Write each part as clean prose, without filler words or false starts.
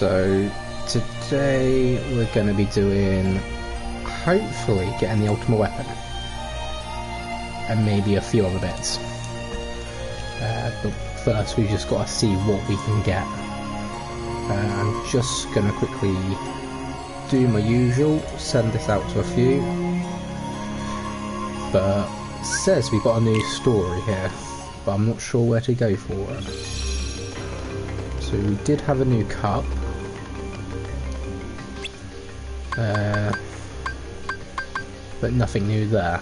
So today we're going to be doing, hopefully, getting the Ultima Weapon. And maybe a few other bits. But first we just got to see what we can get. I'm just going to quickly do my usual, send this out to a few. But it says we've got a new story here, but I'm not sure where to go for it. So we did have a new cup. But nothing new there.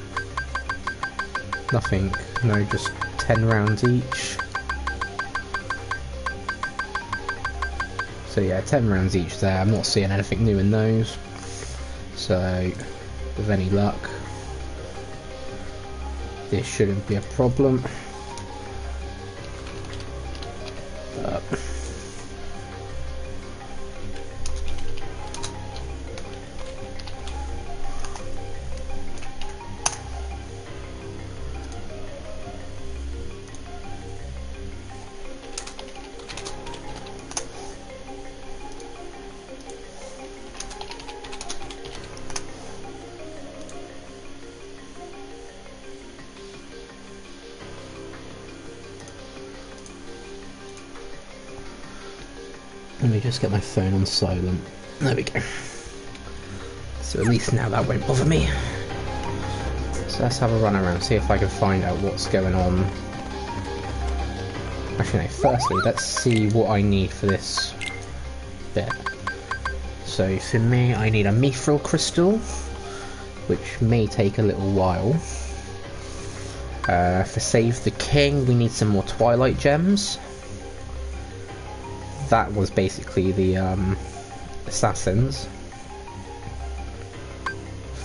Nothing, no, just 10 rounds each. So yeah, 10 rounds each there. I'm not seeing anything new in those. So, with any luck, this shouldn't be a problem. But let me just get my phone on silent. There we go. So at least now that won't bother me. So let's have a run around, see if I can find out what's going on. Actually no, firstly let's see what I need for this bit. So for me I need a mithril crystal, which may take a little while. For Save the King we need some more Twilight Gems. That was basically the assassins.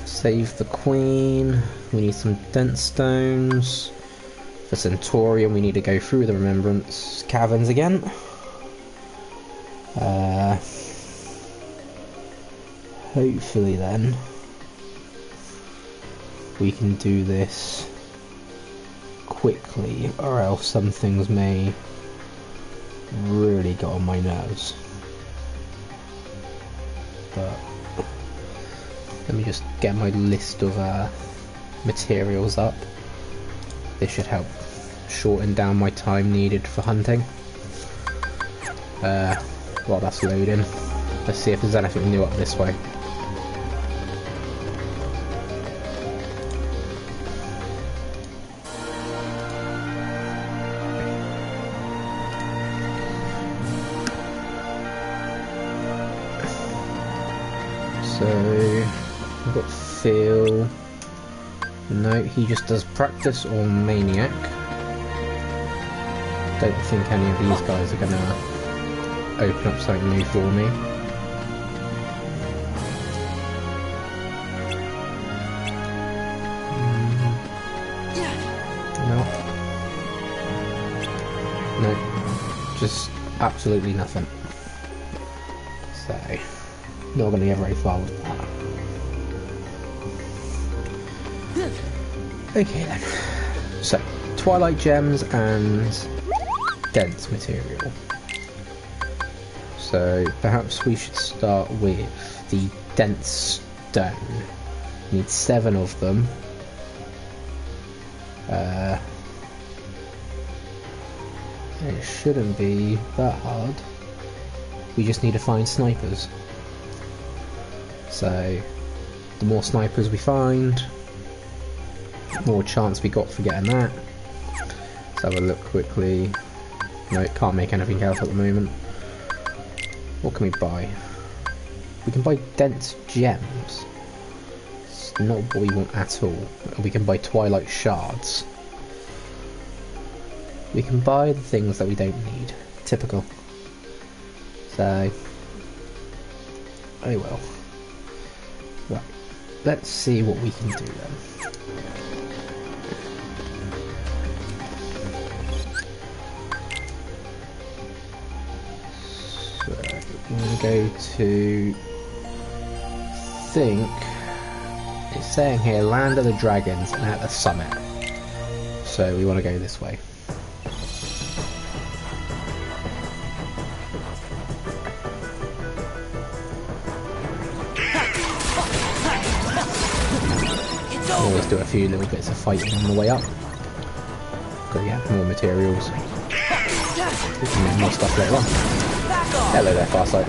Save the Queen, we need some Dent Stones. For Centurion we need to go through the Remembrance Caverns again. Hopefully then we can do this quickly, or else some things may really got on my nerves. But let me just get my list of materials up. This should help shorten down my time needed for hunting. While that's loading, let's see if there's anything new up this way. So, I've got Phil. No, he just does practice or maniac. Don't think any of these guys are gonna open up something new for me. No, just absolutely nothing. So, not going to get very far with that. Okay then. So, Twilight Gems and Dense Material. So, perhaps we should start with the Dense Stone. Need 7 of them. It shouldn't be that hard. We just need to find snipers. So, the more snipers we find, the more chance we got for getting that. Let's have a look quickly. No, can't make anything else at the moment. What can we buy? We can buy dense gems. It's not what we want at all. We can buy twilight shards. We can buy the things that we don't need. Typical. So, oh well. Right, let's see what we can do then. So, I'm going to go to, think, it's saying here, Land of the Dragons and at the summit. So we want to go this way. Always do a few little bits of fighting on the way up. Go get more materials. We can make more stuff later on. Hello there, Farsight.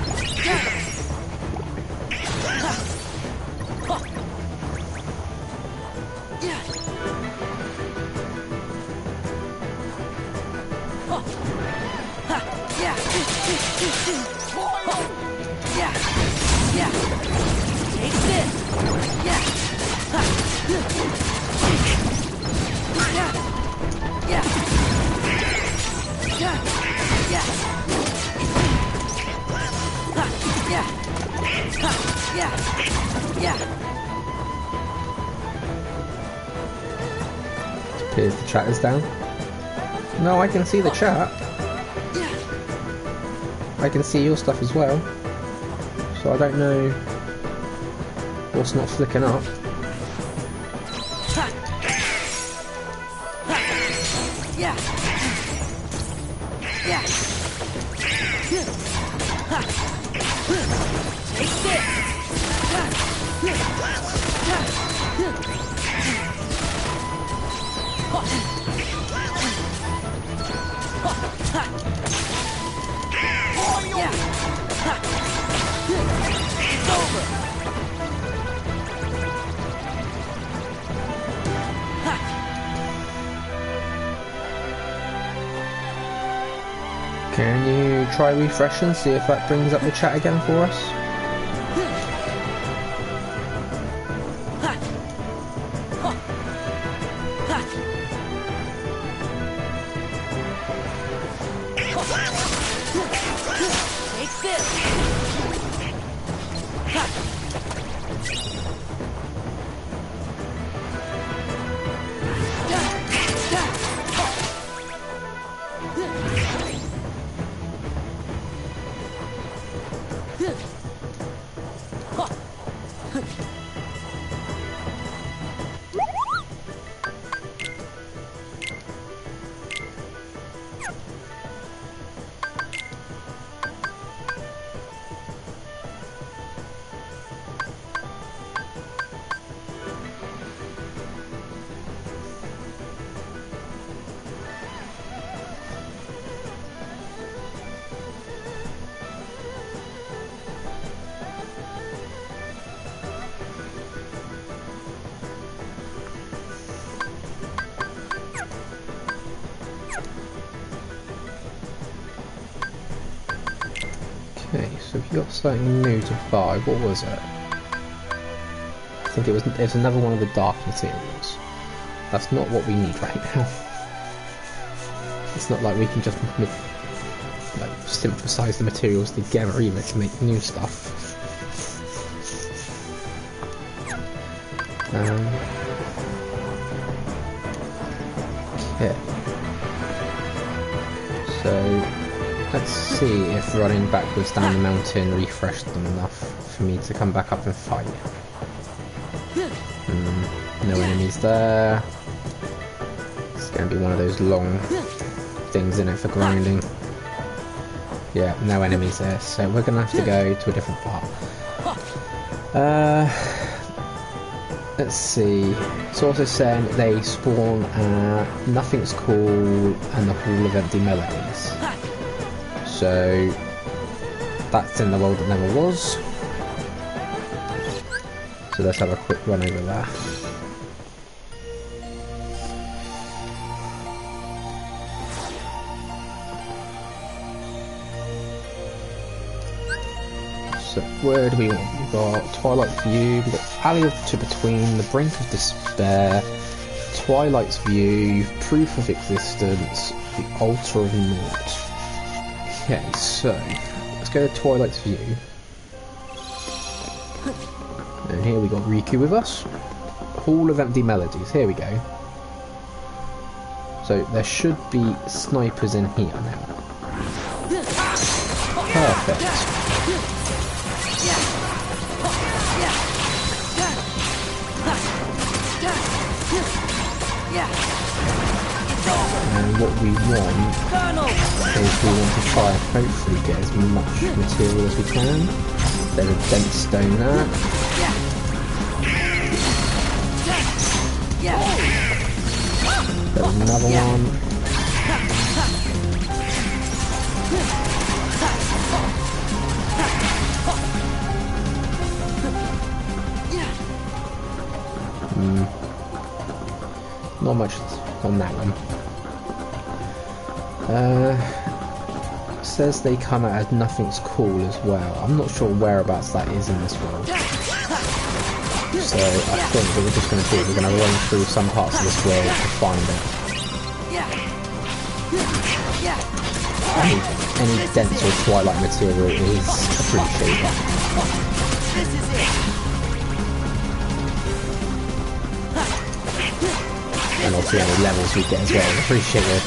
It appears the chat is down. No, I can see the chat. I can see your stuff as well. So I don't know what's not flicking up. Can you try refreshing, see if that brings up the chat again for us? Okay, so if you got something new to buy, what was it? I think it was another one of the dark materials. That's not what we need right now. It's not like we can just synthesize the materials together either to make new stuff. Okay. So let's see if running backwards down the mountain refreshed them enough for me to come back up and fight. No enemies there. It's going to be one of those long things in it for grinding. Yeah, no enemies there, so we're going to have to go to a different part. Let's see. It's also saying they spawn at Nothing's Cool and the Hall of Empty Melodies. So that's in the world that never was. So let's have a quick run over there. So where do we want? We've got Twilight View, we've got Alley to Between, The Brink of Despair, Twilight's View, Proof of Existence, The Altar of Naught. Okay, so let's go to Twilight's View. And here we got Riku with us. Hall of Empty Melodies, here we go. So there should be snipers in here now. Perfect. And what we want is we want to try and hopefully get as much material as we can. There's a dense stone there. There's another one. Not much on that one. Says they come out as nothing's cool as well. I'm not sure whereabouts that is in this world. So I think what we're just going to do, we're going to run through some parts of this world to find it. Any dense or twilight material is appreciated. And also any levels we get as well, appreciated.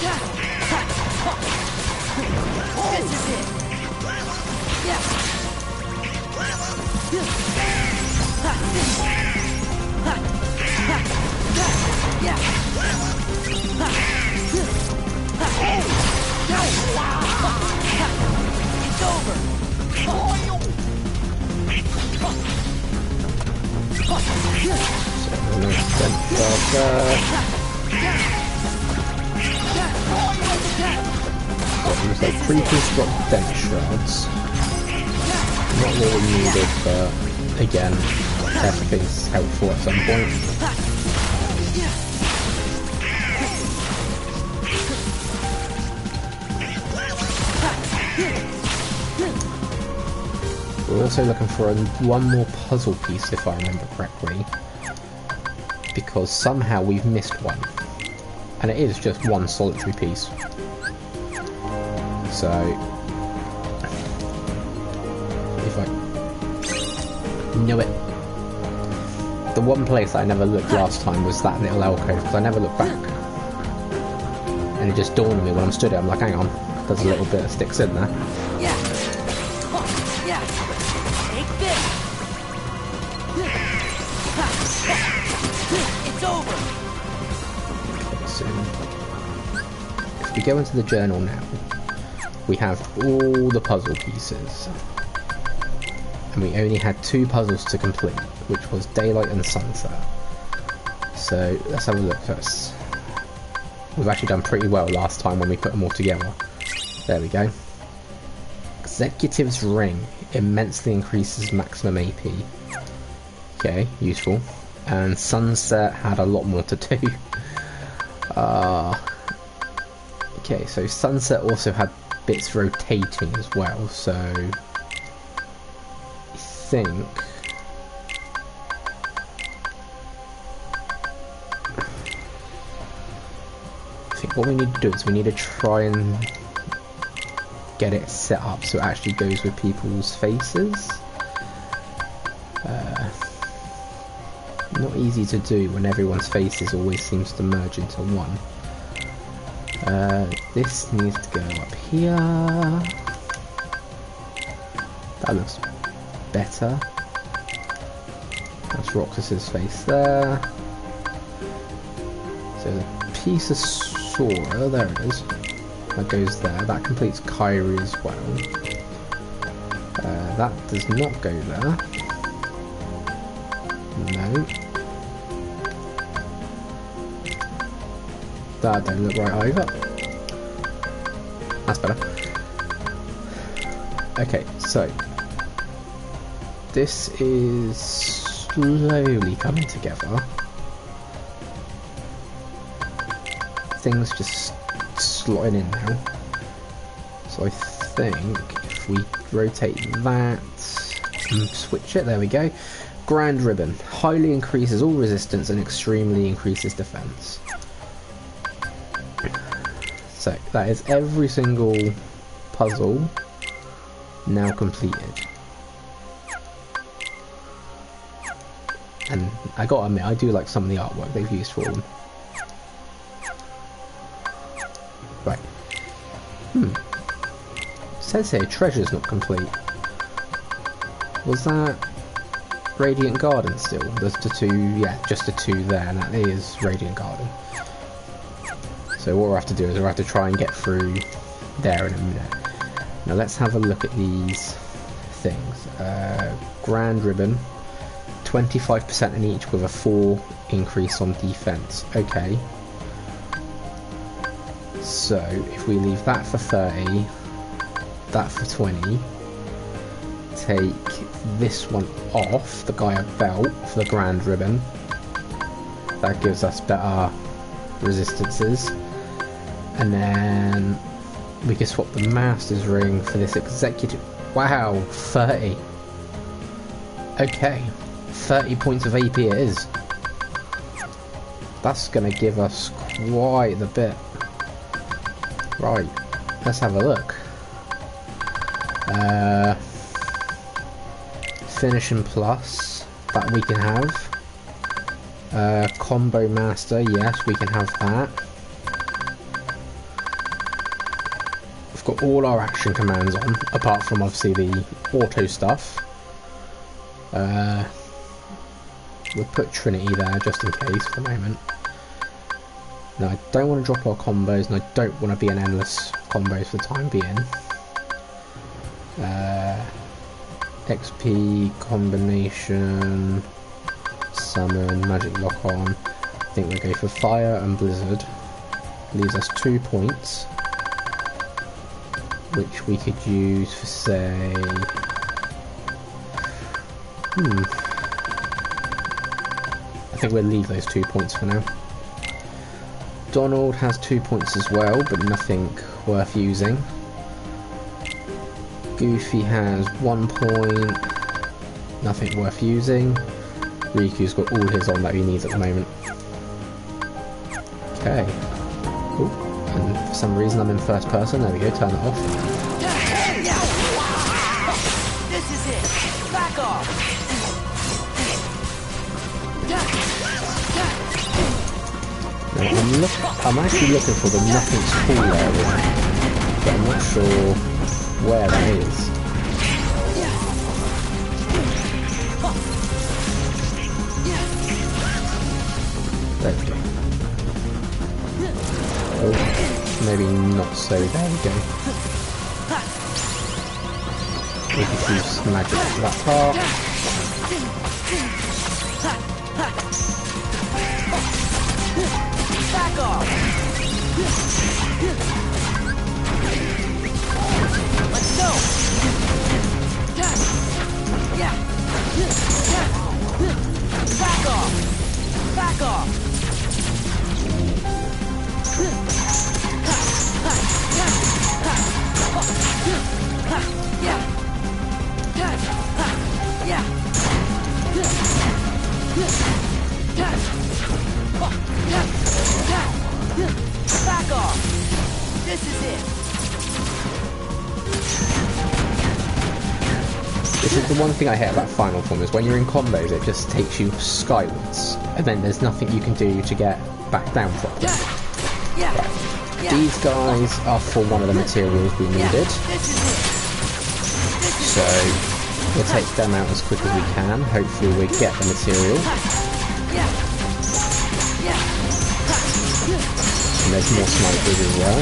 It's over. Looks like creepers drop dent shards. Not really needed, but again, everything's helpful at some point. We're also looking for one more puzzle piece, if I remember correctly, because somehow we've missed one, and it is just one solitary piece. So, if I knew it, the one place I never looked last time was that little alcove, because I never looked back, and it just dawned on me when I'm stood there. I'm like, hang on, there's a little bit of sticks in there. If we go into the journal now, we have all the puzzle pieces, and we only had 2 puzzles to complete, which was daylight and sunset. So let's have a look first. We've actually done pretty well last time when we put them all together. There we go. Executive's ring immensely increases maximum AP. Okay, useful. And sunset had a lot more to do. Okay, so sunset also had bits rotating as well, so I think what we need to do is we need to try and get it set up so it actually goes with people's faces. Not easy to do when everyone's faces always seems to merge into one. This needs to go up here. That looks better. That's Roxas's face there. So the piece of Sora, there it is. That goes there. That completes Kyrie as well. That does not go there. No. That don't look right either. That's better. Okay, so this is slowly coming together. Things just slotting in now. So I think if we rotate that and switch it, there we go. Grand Ribbon highly increases all resistance and extremely increases defense. So that is every single puzzle now completed. And I gotta admit, I do like some of the artwork they've used for them. Right. Says here treasure's not complete. Was that Radiant Garden still? There's the 2, yeah, just the 2 there, and that is Radiant Garden. So what we'll have to do is we'll have to try and get through there in a minute. Now let's have a look at these things. Grand Ribbon, 25% in each with a 4 increase on defense. Okay. So if we leave that for 30, that for 20, take this one off, the Gaia belt, for the Grand Ribbon. That gives us better resistances. And then we can swap the Master's Ring for this Executive. Wow, 30. Okay, 30 points of AP it is. That's going to give us quite the bit. Right, let's have a look. Finishing Plus, that we can have. Combo Master, yes, we can have that. We've got all our action commands on, apart from obviously the auto stuff. We'll put Trinity there just in case for the moment. Now I don't want to drop our combos, and I don't want to be an endless combos for the time being. XP combination, summon, magic lock on. I think we'll go for fire and blizzard. Leaves us 2 points, which we could use for, say, I think we'll leave those 2 points for now. Donald has 2 points as well, but nothing worth using. Goofy has 1 point, nothing worth using. Riku's got all his on that he needs at the moment. Okay. Cool. And for some reason I'm in first person. There we go, turn it off. This is it. Back off. Now, I'm actually looking for the nothing's cool area, but I'm not sure where that is. There we go. Oh, maybe not so. There we go. We could use magic for that part. Back off. Let's go. Yeah. Back off. Back off. Yeah. Yeah. Back off. This is it. This is the one thing I hate about Final Form, is when you're in combos it just takes you skywards, and then there's nothing you can do to get back down properly. Right. These guys are for one of the materials we needed, so we'll take them out as quick as we can. Hopefully we get the material. And there's more snipers as well.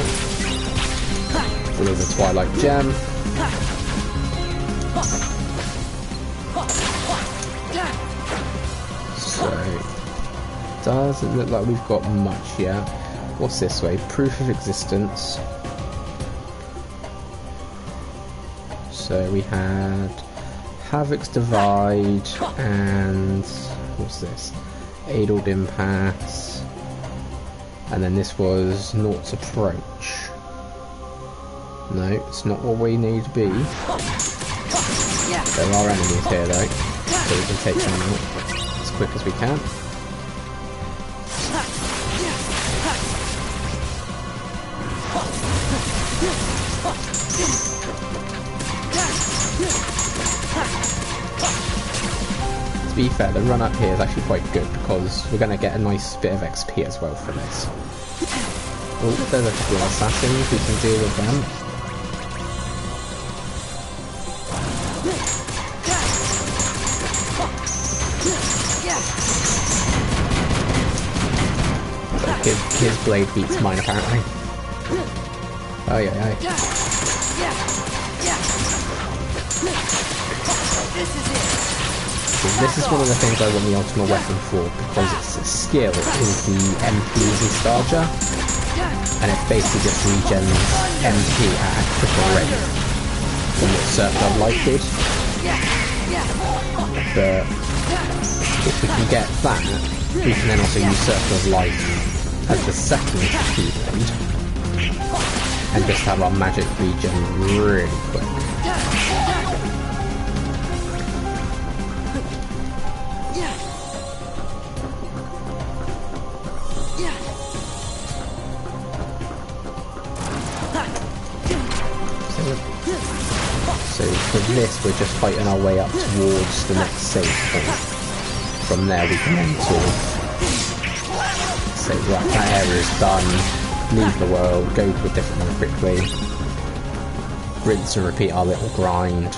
So there's a Twilight Gem. So, doesn't look like we've got much yet. What's this way? Proof of existence. So we had Havoc's Divide and what's this? Aidled Impasse. And then this was Naught's Approach. No, it's not what we need to be. There are enemies here though, so we can take them out as quick as we can. To be fair, the run up here is actually quite good because we're going to get a nice bit of XP as well for this. Oh, there's a couple of assassins, we can deal with them. His blade beats mine apparently. Oh yeah. This is one of the things I want the Ultima Weapon for, because its skill is the MPs and Starja. and it basically just regens MP at a quicker rate than what Circle of Life did. But if we can get that, we can then also use Circle of Life as the second speed and just have our magic regen really quick. So for this, we're just fighting our way up towards the next save point. From there, we can then sort of say, right, that area is done, leave the world, go to a different one quickly, rinse and repeat our little grind.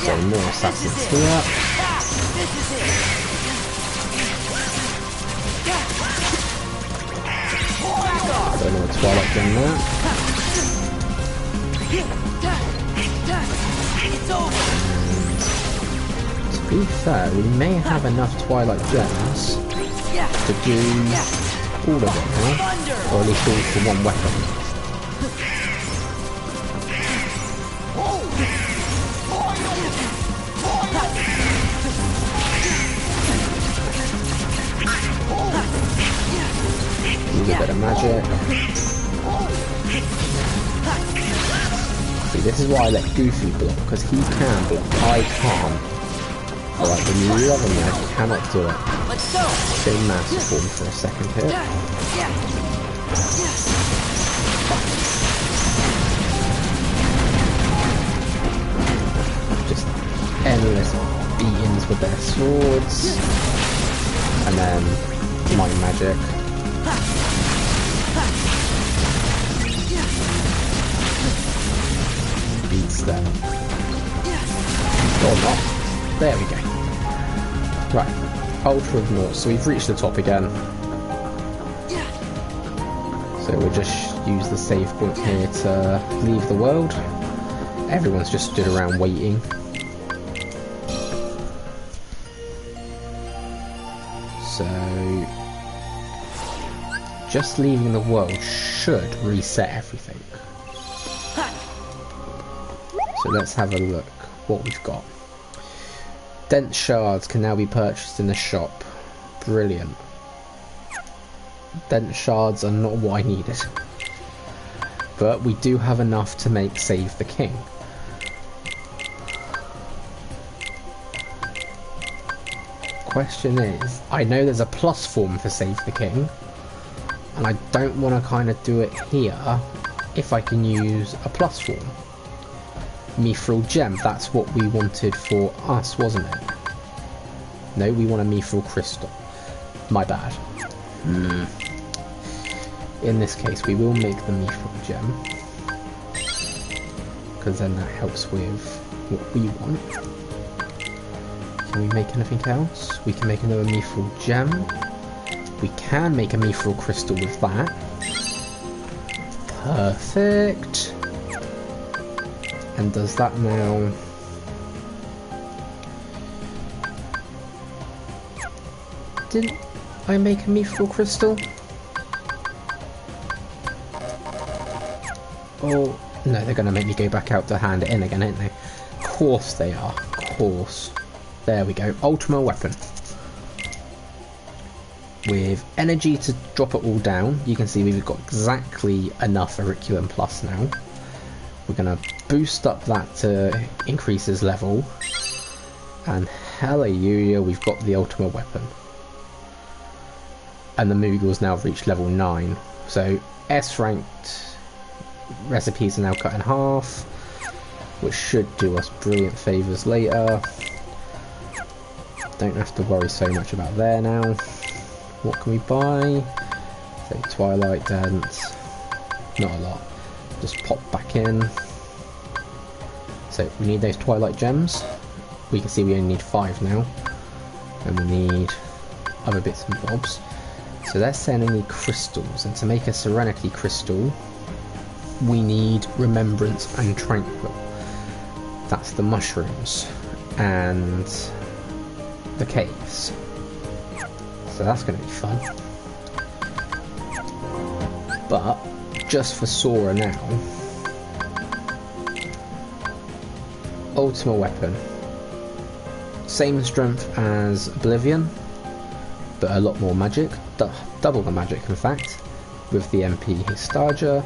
So more assassins here. I don't know what Twilight done there. To be fair, we may have enough Twilight Gems to do all of it now, or at least all for one weapon. Use a bit of magic. See, this is why I let Goofy block, because he can block, I can't. Alright, the other man cannot do it. Go massive form for a second here. Just endless beatings with their swords. And then mind magic. Beats them. Or not. There we go. Right. Ultra of North. So we've reached the top again. So we'll just use the save point here to leave the world. Everyone's just stood around waiting. So just leaving the world should reset everything. So let's have a look what we've got. Dense shards can now be purchased in the shop. Brilliant. Dense shards are not what I needed. But we do have enough to make Save the King. Question is, I know there's a plus form for Save the King, and I don't want to kind of do it here if I can use a plus form. Mithril Gem, that's what we wanted for us, wasn't it? No, we want a Mithril Crystal. My bad. In this case, we will make the Mithril Gem, because then that helps with what we want. Can we make anything else? We can make another Mithril Gem. We can make a Mithril Crystal with that. Perfect. And does that now... Didn't I make a Mithril Crystal? Oh, no, they're going to make me go back out to hand it in again, aren't they? Of course they are, of course. There we go, Ultima Weapon. With energy to drop it all down, you can see we've got exactly enough Auriculum Plus now. We're going to boost up that to increase his level. And hallelujah, we've got the Ultima Weapon. And the Moogle's now reached level 9. So S-ranked recipes are now cut in half, which should do us brilliant favours later. Don't have to worry so much about there now. What can we buy? So Twilight Dance. Not a lot. Just pop back in. So we need those Twilight Gems. We can see we only need 5 now. And we need other bits and bobs. So they're saying we need crystals. And to make a Serenity Crystal, we need Remembrance and Tranquil. That's the mushrooms. And the caves. So that's going to be fun. But just for Sora now, Ultima Weapon, same strength as Oblivion, but a lot more magic, double the magic in fact, with the MP Histaja.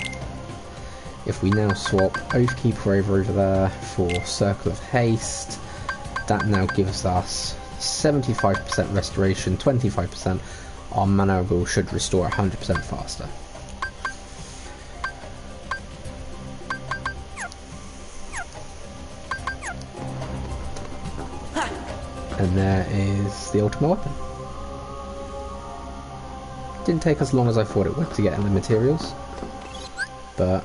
If we now swap Oathkeeper over there for Circle of Haste, that now gives us 75% restoration, 25%. Our mana rule should restore 100% faster. And there is the Ultima Weapon. Didn't take as long as I thought it would to get in the materials, but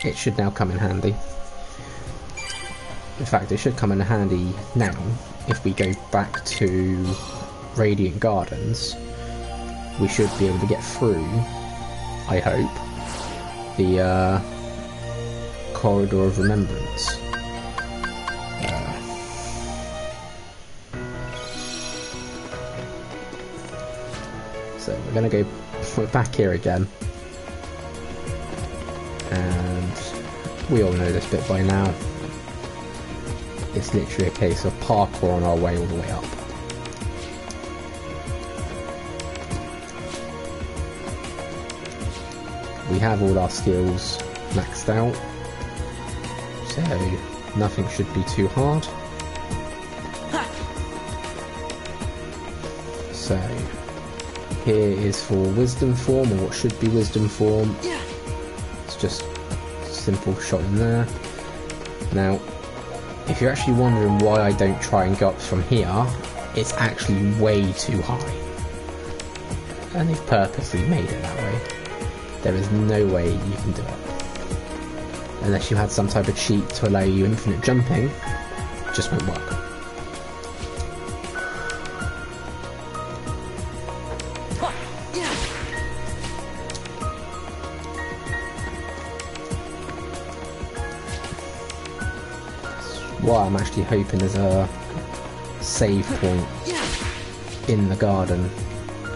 it should now come in handy. In fact, it should come in handy now if we go back to Radiant Gardens. We should be able to get through, I hope, the Corridor of Remembrance. So we're going to go back here again, and we all know this bit by now. It's literally a case of parkour on our way all the way up. We have all our skills maxed out, so nothing should be too hard. So here is for Wisdom Form, or what should be Wisdom Form. It's just a simple shot in there. Now, if you're actually wondering why I don't try and go up from here, it's actually way too high. And they've purposely made it that way. There is no way you can do it. Unless you had some type of cheat to allow you infinite jumping, it just won't work. What I'm actually hoping there's a save point in the garden,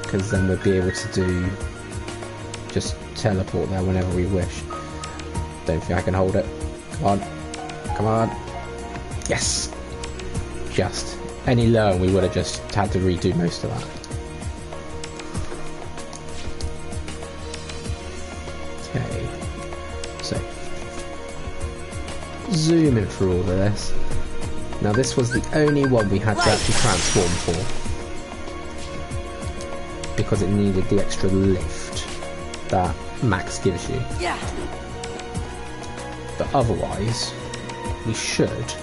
because then we'll be able to do just teleport there whenever we wish. Don't think I can hold it. Come on, come on. Yes. Just any lower, we would have just had to redo most of that. Okay. So zooming through all of this. Now this was the only one we had to actually transform for, because it needed the extra lift that Max gives you. But otherwise, we should.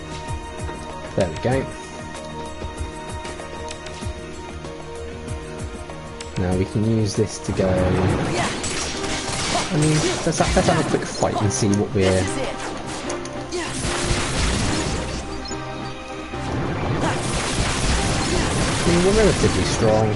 There we go. Now we can use this to go. I mean, let's have a quick fight and see what we're. I mean, we're relatively strong.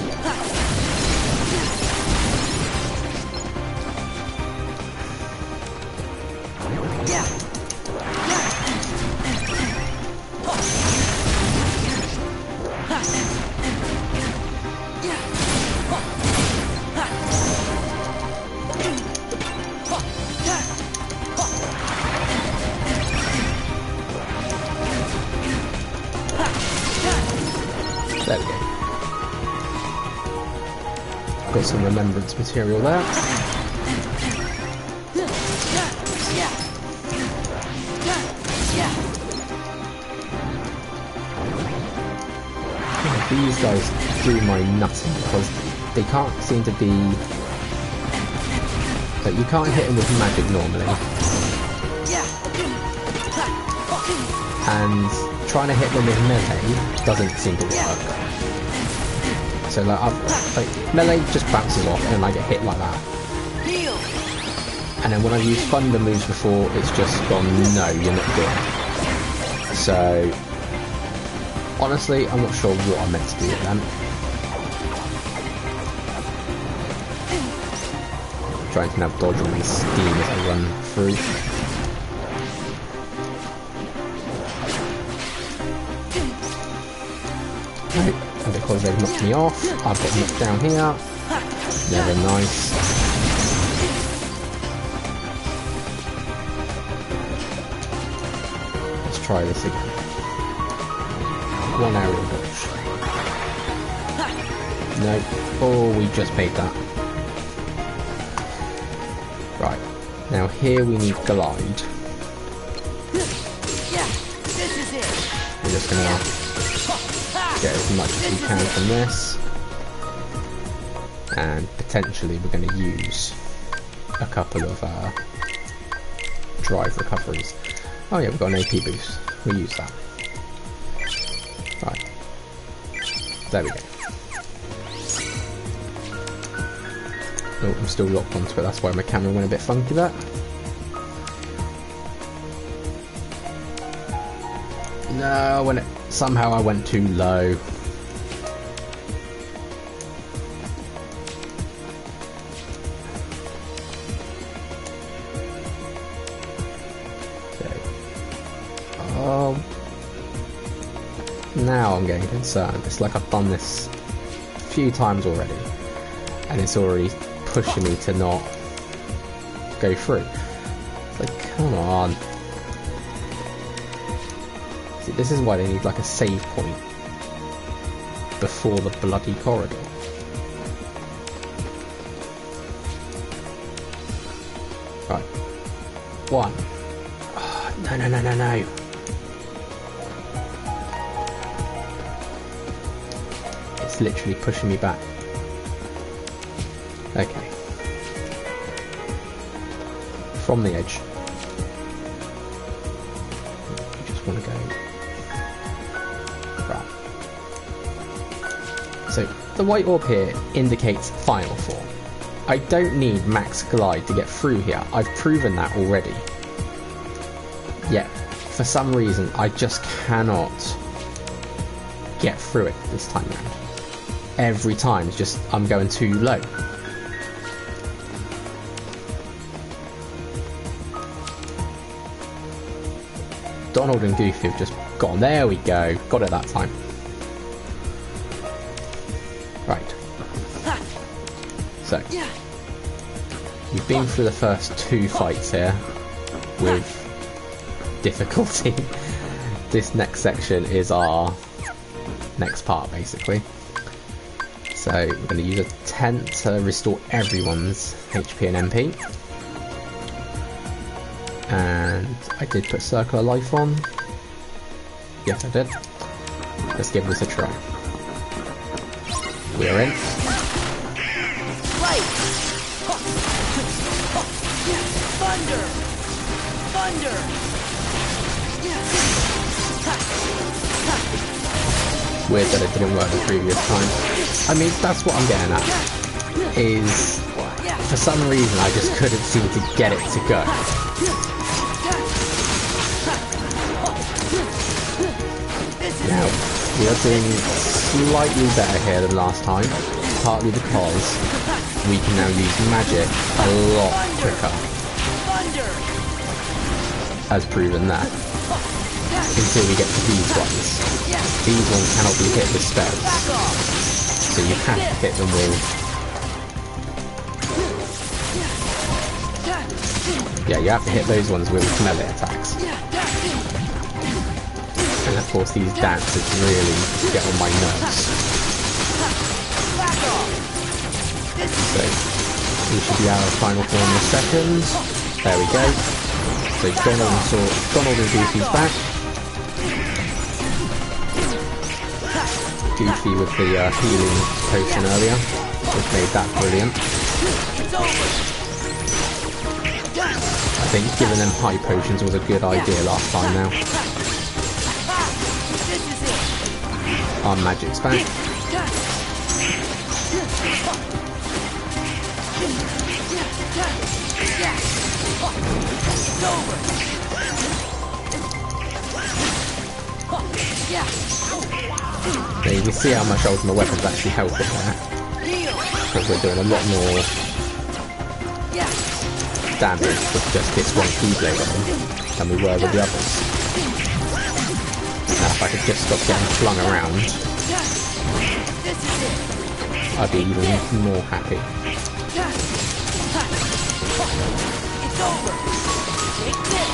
There we go. Got some remembrance material there. These guys do my nutting because they can't seem to be. Like, you can't hit them with magic normally, and trying to hit them with melee doesn't seem to work. So like melee just bounces off and I get hit like that. And then when I've used thunder moves before, it's just gone, no, you're not good. So honestly, I'm not sure what I'm meant to do with them. I'm trying to now dodge all these steam as I run through. Right, and because they've knocked me off, I've got knocked down here. Never nice. Let's try this again. One aerial dodge. No. Oh, we just paid that. Right. Now here we need glide. We're just gonna get as much as we can from this. And potentially we're going to use a couple of drive recoveries. Oh yeah, we've got an AP boost. We'll use that. Right. There we go. Oh, I'm still locked onto it. That's why my camera went a bit funky there. No, somehow I went too low. Now I'm getting concerned. It's like I've done this a few times already, and it's already pushing me to not go through. It's like, come on. See, this is why they need like a save point before the bloody corridor. Right. One. Oh, no. It's literally pushing me back. Okay. From the edge. You just want to go. Right. So, the white orb here indicates final form. I don't need max glide to get through here. I've proven that already. Yet, for some reason, I just cannot get through it this time round. Every time, it's just I'm going too low. Donald and Goofy have just gone. There we go. Got it that time. Right. So, we've been through the first two fights here with difficulty. This next section is our next part, basically. So we're going to use a tent to restore everyone's HP and MP. And I did put Circle of Life on. Yes, I did. Let's give this a try. We're in. Light! Thunder! Thunder! Weird that it didn't work the previous time. I mean, that's what I'm getting at. Is, for some reason, I just couldn't seem to get it to go. Now, we are doing slightly better here than last time, partly because we can now use magic a lot quicker. As proven there. Until we get to these ones. These ones cannot be hit with spells. So you have to hit them with... Yeah, you have to hit those ones with melee attacks. And of course these dancers really get on my nerves. So, we should be out of final form in a second. There we go. So Donald and Goofy's back. Goofy with the healing potion earlier, which made that brilliant. I think giving them high potions was a good idea last time now. Our magic's back. Now you can see how much Ultima Weapon's actually helping there. Because we're doing a lot more damage with just this one keyblade on than we were with the others. Now if I could just stop getting flung around. I'd be even more happy. It's over. Take this.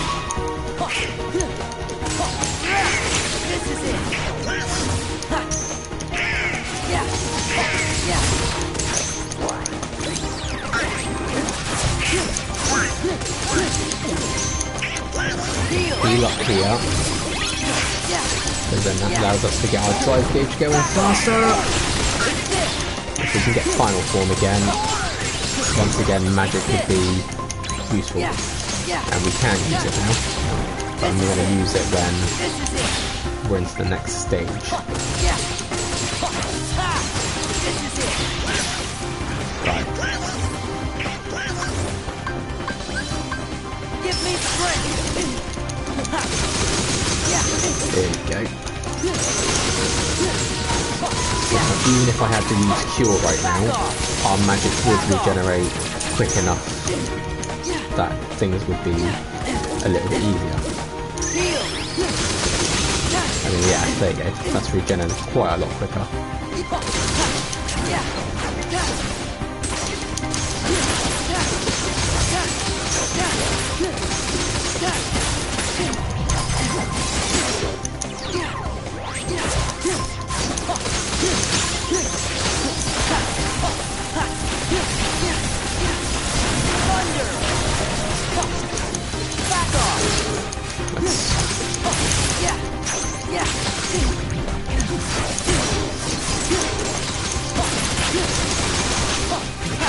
This is it. Yeah. Yeah. Heal up here. Because then that allows us to get our drive gauge going faster. If we can get final form again, once again magic would be useful. And we can use it now. But I'm going to use it when we're into the next stage. Right. Give me strength. There we go. Even if I had to use Cure right now, our magic would regenerate quick enough that things would be a little bit easier. I mean, yeah, there you go. That's regenerated quite a lot quicker.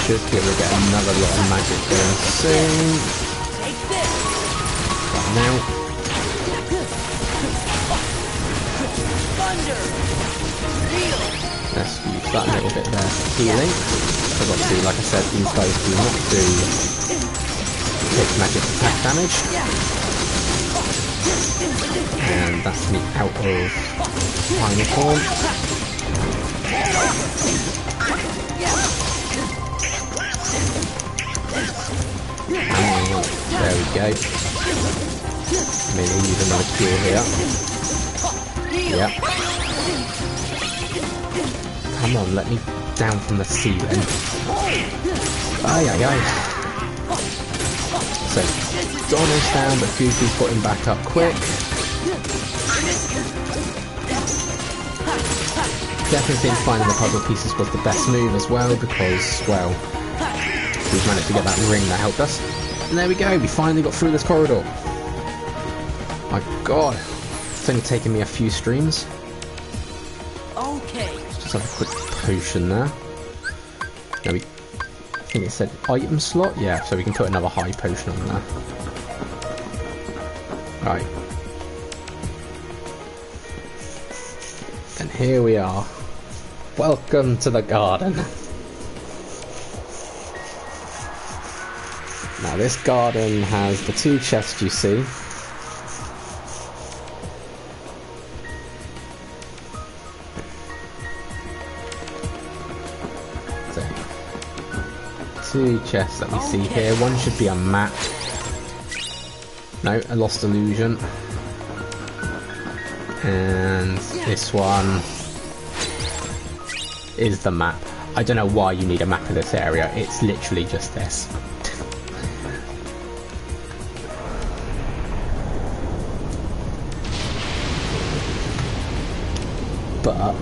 Should be able to get another lot of magic going soon. Right now. Let's use that little bit there for healing. Because obviously, like I said, these guys do not take magic attack damage. And that's me out of final form. And there we go. Maybe use another cure here. Yep. Come on, let me down from the ceiling. Aye, aye, aye. So, Donald's down, but Goofy's got him back up quick. Definitely think finding the puzzle pieces was the best move as well, because, well, we've managed to get that ring that helped us. And there we go, we finally got through this corridor. My god, it's only taken me a few streams. Okay. Just have a quick potion there. Now I think it said item slot? Yeah, so we can put another high potion on there. Right. And here we are. Welcome to the garden. Now this garden has the two chests you see. So, two chests that we see here. One should be a map. No, a lost illusion. And this one is the map. I don't know why you need a map in this area. It's literally just this. But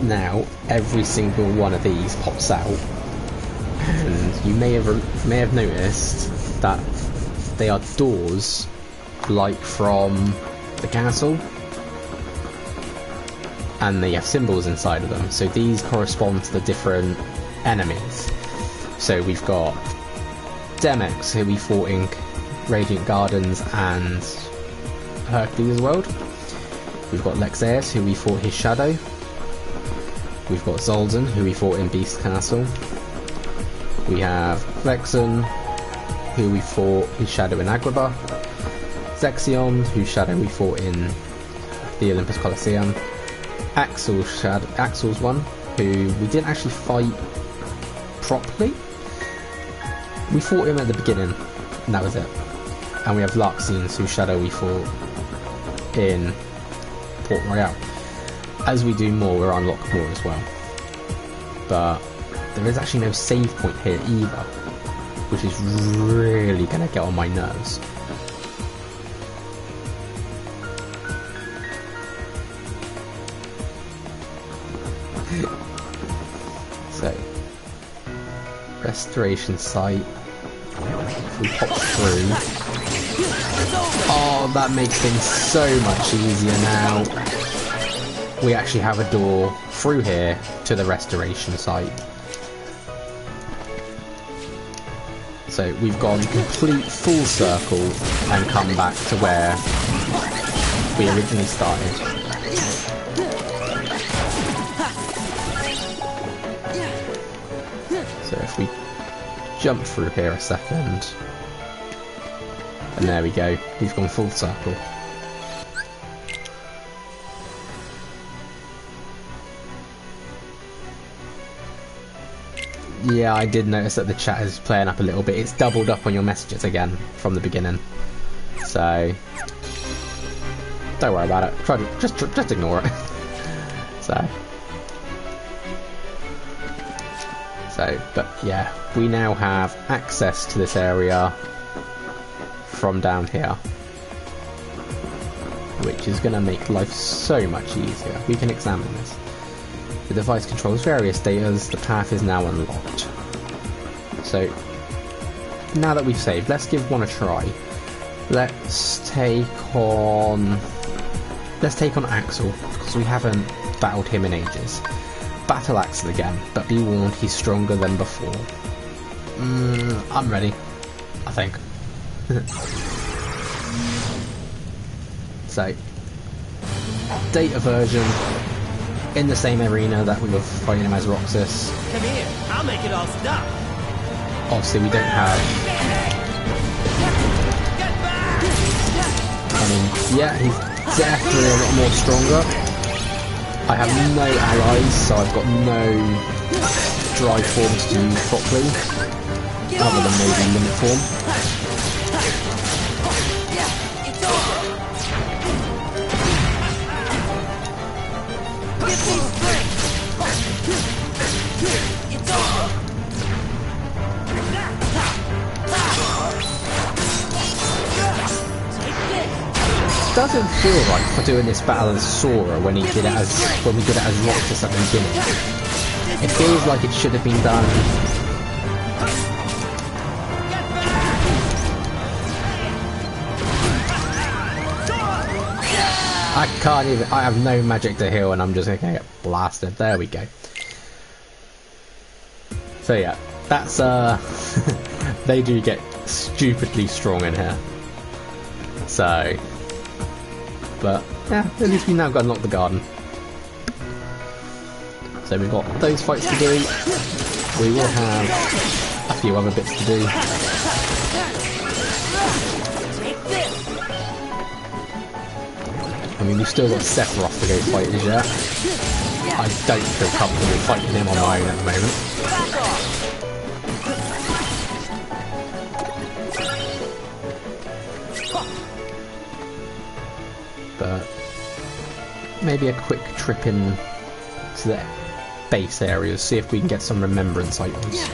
now every single one of these pops out, and you may have noticed that they are doors like from the castle, and they have symbols inside of them, so these correspond to the different enemies. So we've got Demex, who we fought in Radiant Gardens and Hercules' World. We've got Lexaeus, who we fought his shadow. We've got Zoldan, who we fought in Beast Castle. We have Vexen, who we fought his shadow in Agrabah. Zexion, whose shadow we fought in the Olympus Coliseum. Axel's one, who we didn't actually fight properly. We fought him at the beginning, and that was it. And we have Larxene, whose shadow we fought in Port Royale. As we do more, we'll unlock more as well. but there is actually no save point here either, which is really going to get on my nerves. So, restoration site. If we pop through. Oh, that makes things so much easier now. We actually have a door through here to the restoration site. So we've gone complete full circle and come back to where we originally started. So if we jump through here a second, and there we go, we've gone full circle. Yeah, I did notice that the chat is playing up a little bit. It's doubled up on your messages again from the beginning. So don't worry about it. Try to just ignore it. But yeah, we now have access to this area from down here, which is going to make life so much easier. We can examine this. The device controls various data. The path is now unlocked. So now that we've saved, let's give one a try. Let's take on Axel, because we haven't battled him in ages. Battle Axel again, but be warned, he's stronger than before. I'm ready, I think. So, data version in the same arena that we were fighting him as Roxas. Come here, I'll make it all stop. Obviously, we don't have. I mean, yeah, he's definitely a lot more stronger. I have no allies, so I've got no dry forms to use properly, other than maybe limit form. Doesn't feel right for doing this battle as Sora when we did it as Roxas at the beginning. It feels like it should have been done. I can't even. I have no magic to heal, and I'm just gonna get blasted. There we go. So yeah, that's they do get stupidly strong in here. So. But yeah, at least we now got to unlock the garden. So we've got those fights to do. We will have a few other bits to do. I mean, we've still got Sephiroth to go fight as yet. I don't feel comfortable fighting him on my own at the moment. But maybe a quick trip in to the base areas, see if we can get some remembrance items,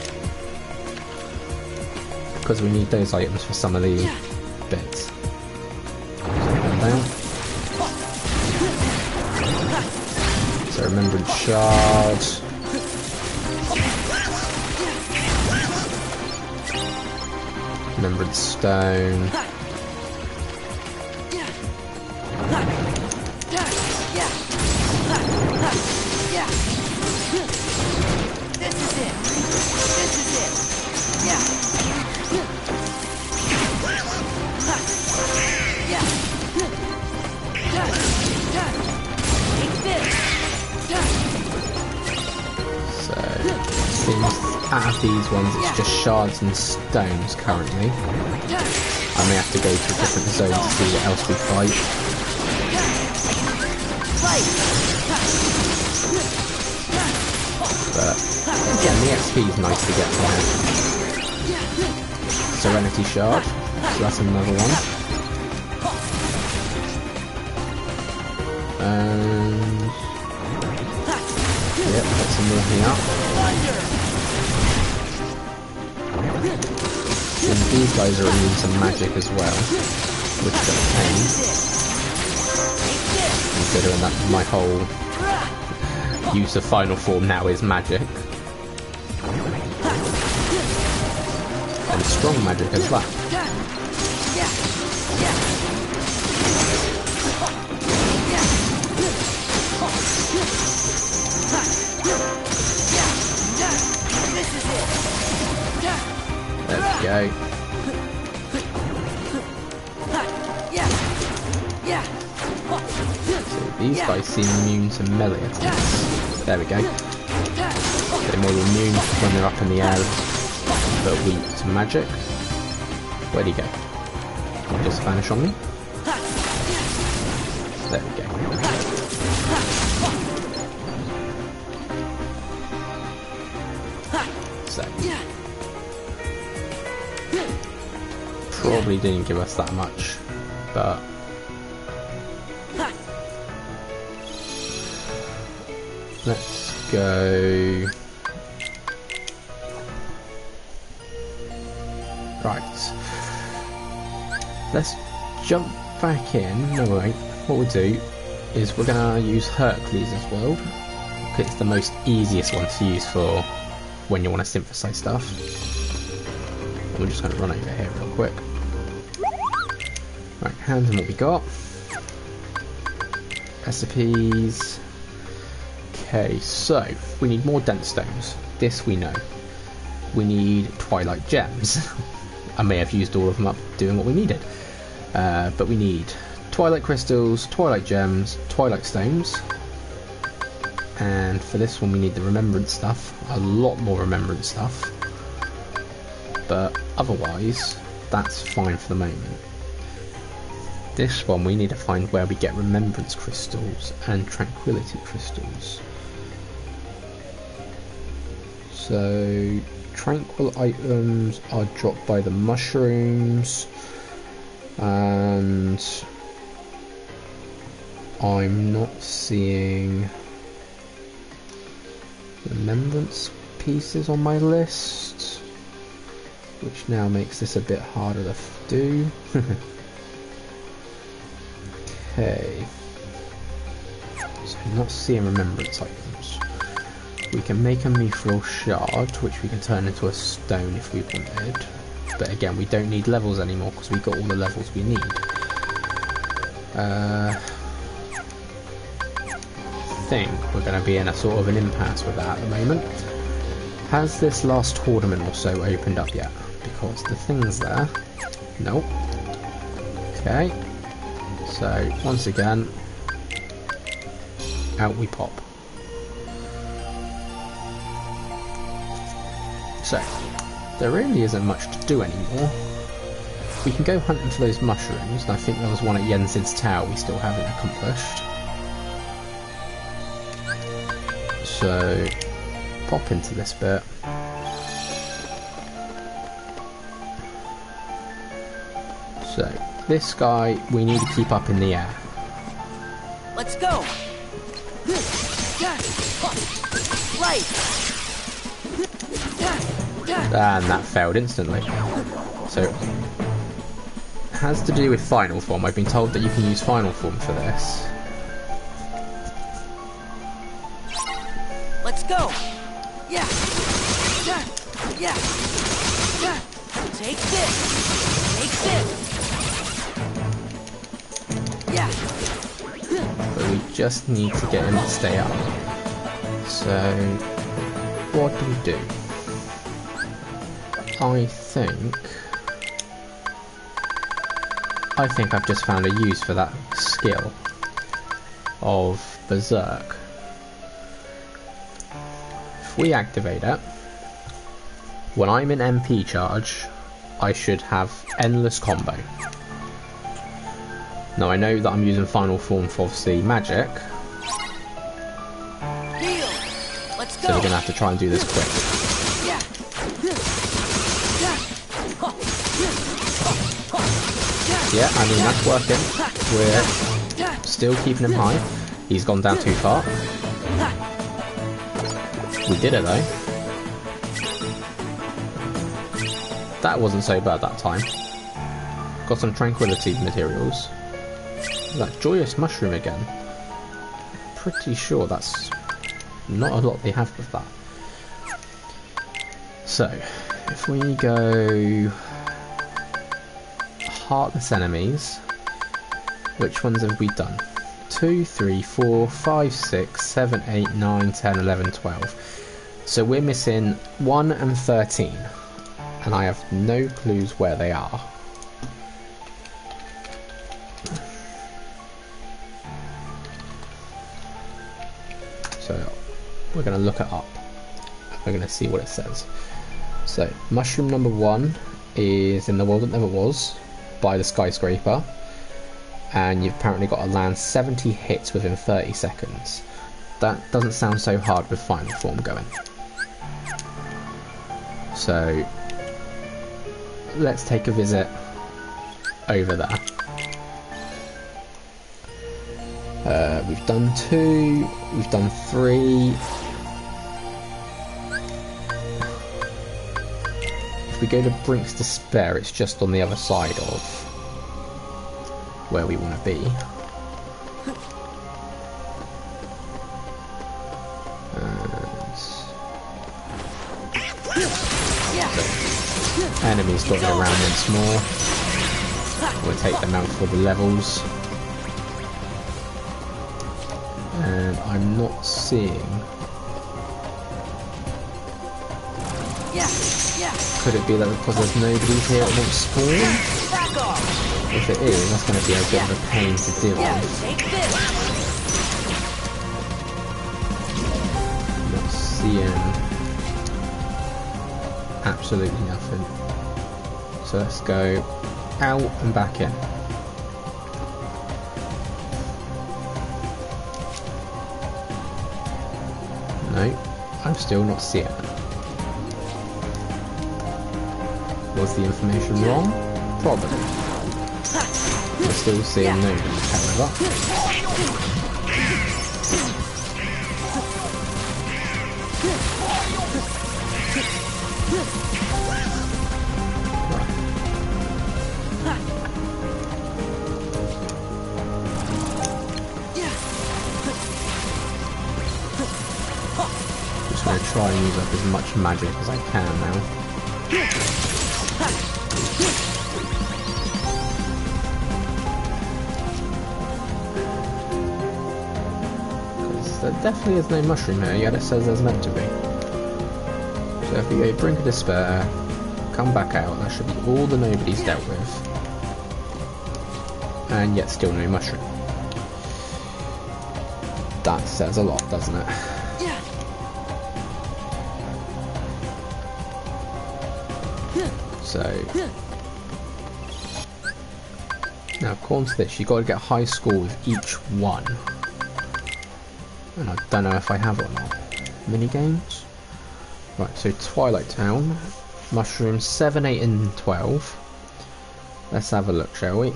because we need those items for some of the bits. So remembrance shard, remembrance stone. Out of these ones, it's just shards and stones currently. I may have to go to different zones to see what else we fight. But again, the XP is nice to get from here. Serenity Shard, so that's another one. And Yep, got some more here. And these guys are immune to magic as well, which is a pain, considering that my whole use of final form now is magic. And strong magic as well. There we go. So these guys seem immune to melee attacks. There we go. They're more immune when they're up in the air, but weak to magic. Where'd he go? Did he just vanish on me? There we go. So probably didn't give us that much, but let's go. Right, let's jump back in. No wait, what we'll do is we're gonna use Hercules as well, because it's the most easiest one to use for when you want to synthesize stuff. And we're just going to run over here real quick. Right, hands on what we got. Recipes. Okay, so we need more dent stones. This we know. We need twilight gems. I may have used all of them up doing what we needed. But we need twilight crystals, twilight gems, twilight stones. And for this one we need the remembrance stuff, a lot more remembrance stuff, but otherwise that's fine for the moment. This one we need to find where we get remembrance crystals and tranquility crystals. So tranquil items are dropped by the mushrooms, and I'm not seeing remembrance pieces on my list, which now makes this a bit harder to do. Okay, so I'm not seeing remembrance items. We can make a mithril shard, which we can turn into a stone if we wanted, but again we don't need levels anymore because we got all the levels we need. I think we're going to be in a sort of an impasse with that at the moment. Has this last tournament also opened up yet? Because the thing's there. Nope. Okay. So once again, out we pop. So there really isn't much to do anymore. We can go hunting for those mushrooms, and I think there was one at Yensid's Tower we still haven't accomplished. So pop into this bit. So this guy we need to keep up in the air. Let's go. Right. And that failed instantly. So it has to do with final form. I've been told that you can use final form for this. Let's go. Yeah. Yeah. Take this. Take this. Yeah. But we just need to get him to stay up. So what do we do? I think I've just found a use for that skill of Berserk. If we activate it, when I'm in MP charge, I should have endless combo. Now I know that I'm using final form for obviously magic, Let's so go. we're gonna have to try and do this quick. Yeah, I mean that's working. We're still keeping him high. He's gone down too far. We did it though. That wasn't so bad that time. Got some tranquility materials. That joyous mushroom again. Pretty sure that's not a lot they have with that. So, if we go heartless enemies, which ones have we done? 2, 3, 4, 5, 6, 7, 8, 9, 10, 11, 12. So we're missing 1 and 13. And I have no clues where they are. So we're going to look it up. We're going to see what it says. So mushroom number 1 is in the world that never was, by the skyscraper. And you've apparently got to land 70 hits within 30 seconds. That doesn't sound so hard with final form going. So let's take a visit over there. We've done 2, we've done 3. If we go to Brink's Despair, it's just on the other side of where we want to be. Enemies dotted around once more. We'll take them out for the levels. And I'm not seeing... Could it be that because there's nobody here it won't spawn? If it is, that's going to be a bit of a pain to deal with. Not seeing absolutely nothing. So let's go out and back in. No, I'm still not seeing it. Was the information wrong? Probably. We're still seeing nobody, however. Just going to try and use up as much magic as I can now. There definitely is no mushroom here, yet it says there's meant to be. So if we go Brink of Despair, come back out, that should be all the nobody's dealt with. And yet still no mushroom. That says a lot, doesn't it? So now according to this, you've got to get high score with each one. And I don't know if I have or not. Mini games? Right, so Twilight Town, Mushrooms 7, 8 and 12. Let's have a look, shall we?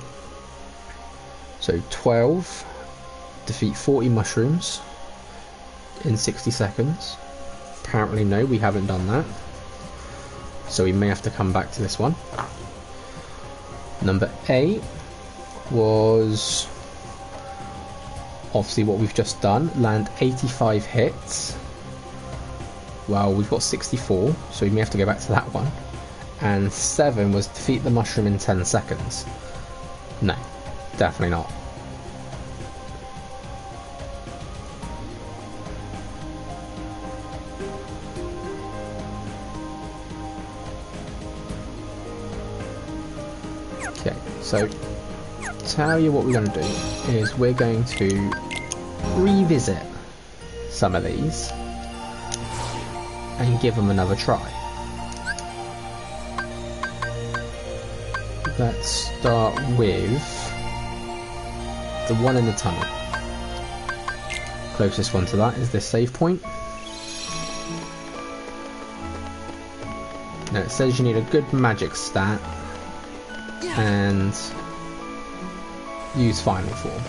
So 12, defeat 40 mushrooms in 60 seconds. Apparently no, we haven't done that. So we may have to come back to this one. Number 8 was obviously what we've just done, land 85 hits. Well, we've got 64, so we may have to go back to that one. And 7 was defeat the mushroom in 10 seconds. No, definitely not. Okay, so tell you what we're going to do is we're going to revisit some of these and give them another try. Let's start with the one in the tunnel. Closest one to that is this save point. Now it says you need a good magic stat and use final form.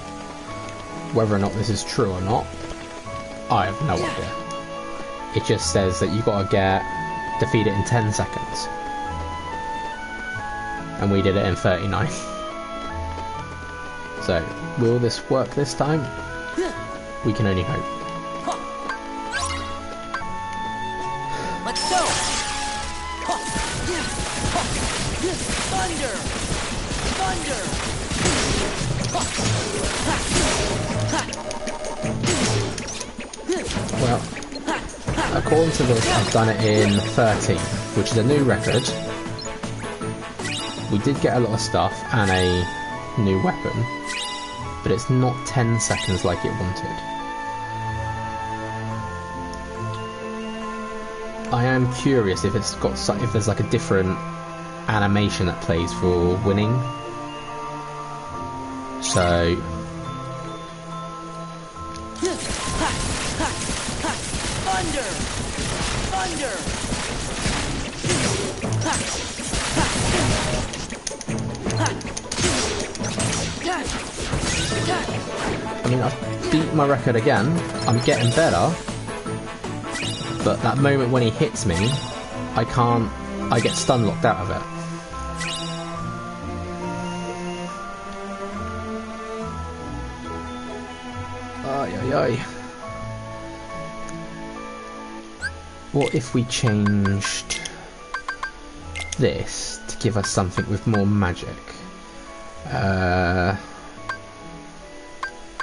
Whether or not this is true or not, I have no idea. it just says that you gotta defeat it in 10 seconds. And we did it in 39. So, will this work this time? We can only hope. Let's go! Thunder! Thunder! Well, according to this, I've done it in 13, which is a new record. We did get a lot of stuff and a new weapon, but it's not 10 seconds like it wanted. I am curious if it's got if there's like a different animation that plays for winning. So Thunder! Thunder! I mean, I've beat my record again. I'm getting better. But that moment when he hits me, I get stun locked out of it. Ay, ay, ay. What if we changed this to give us something with more magic?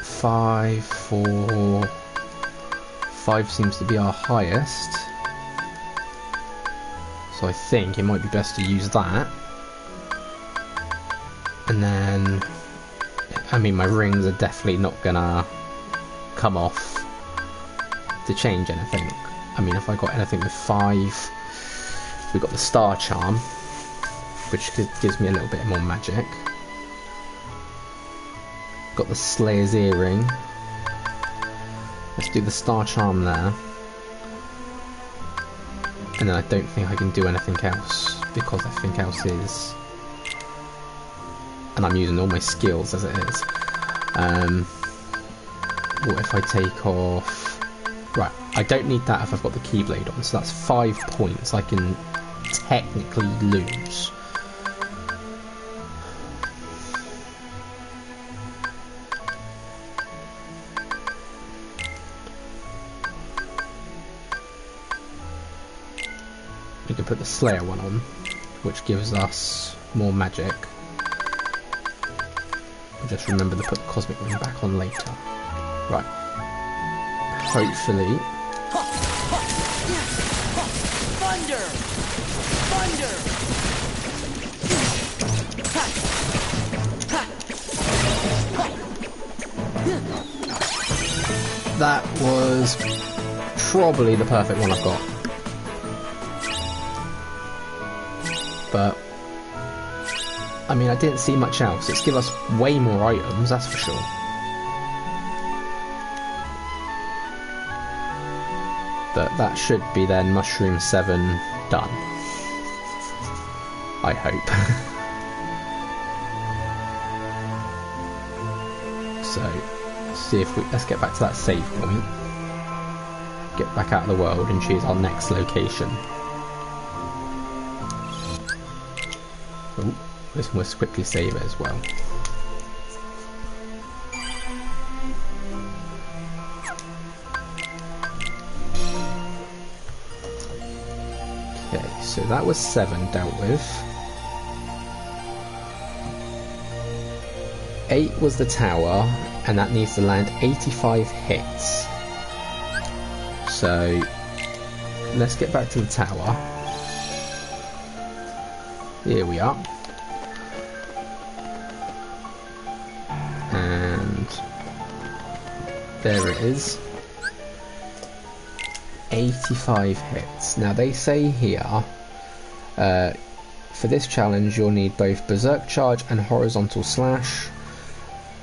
5, 4... 5 seems to be our highest, so I think it might be best to use that. And then, I mean, my rings are definitely not gonna come off to change anything. I mean, if I got anything with 5, we got the Star Charm, which gives me a little bit more magic. Got the Slayer's Earring. Let's do the Star Charm there. And then I don't think I can do anything else, because everything else is... And I'm using all my skills as it is. What if I take off... Right, I don't need that if I've got the Keyblade on, so that's 5 points I can technically lose. We can put the Slayer one on, which gives us more magic. Just remember to put the Cosmic Ring back on later. Right. Hopefully... Thunder! Thunder! That was probably the perfect one I've got. But I mean, I didn't see much else. It's give us way more items, that's for sure. But that should be then Mushroom 7 done. I hope. So, see if let's get back to that save point. Get back out of the world and choose our next location. Oh, this one, let's quickly save it as well. Okay, so that was 7 dealt with. 8 was the tower, and that needs to land 85 hits. So, let's get back to the tower. Here we are. And there it is. 85 hits. Now they say here, for this challenge you'll need both Berserk Charge and Horizontal Slash.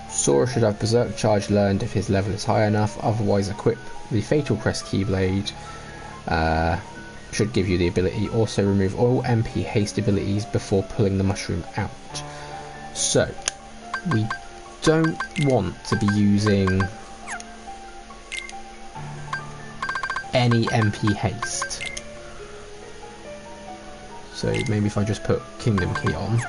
Sora should have Berserk Charge learned if his level is high enough, otherwise equip the Fatal Crest Keyblade. Should give you the ability. Also remove all MP haste abilities before pulling the mushroom out. So, we don't want to be using any MP haste. So maybe if I just put Kingdom Key on,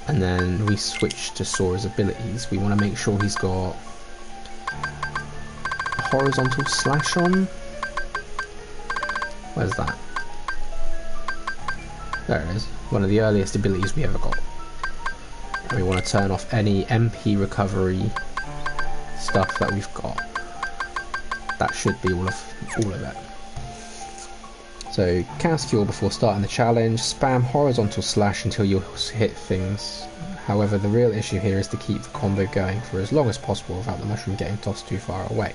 and then we switch to Sora's abilities, we want to make sure he's got a horizontal slash on. Where's that? There it is. One of the earliest abilities we ever got. And we want to turn off any MP recovery stuff that we've got. That should be all of it. So cast Cure before starting the challenge, spam horizontal slash until you hit things. However, the real issue here is to keep the combo going for as long as possible without the mushroom getting tossed too far away.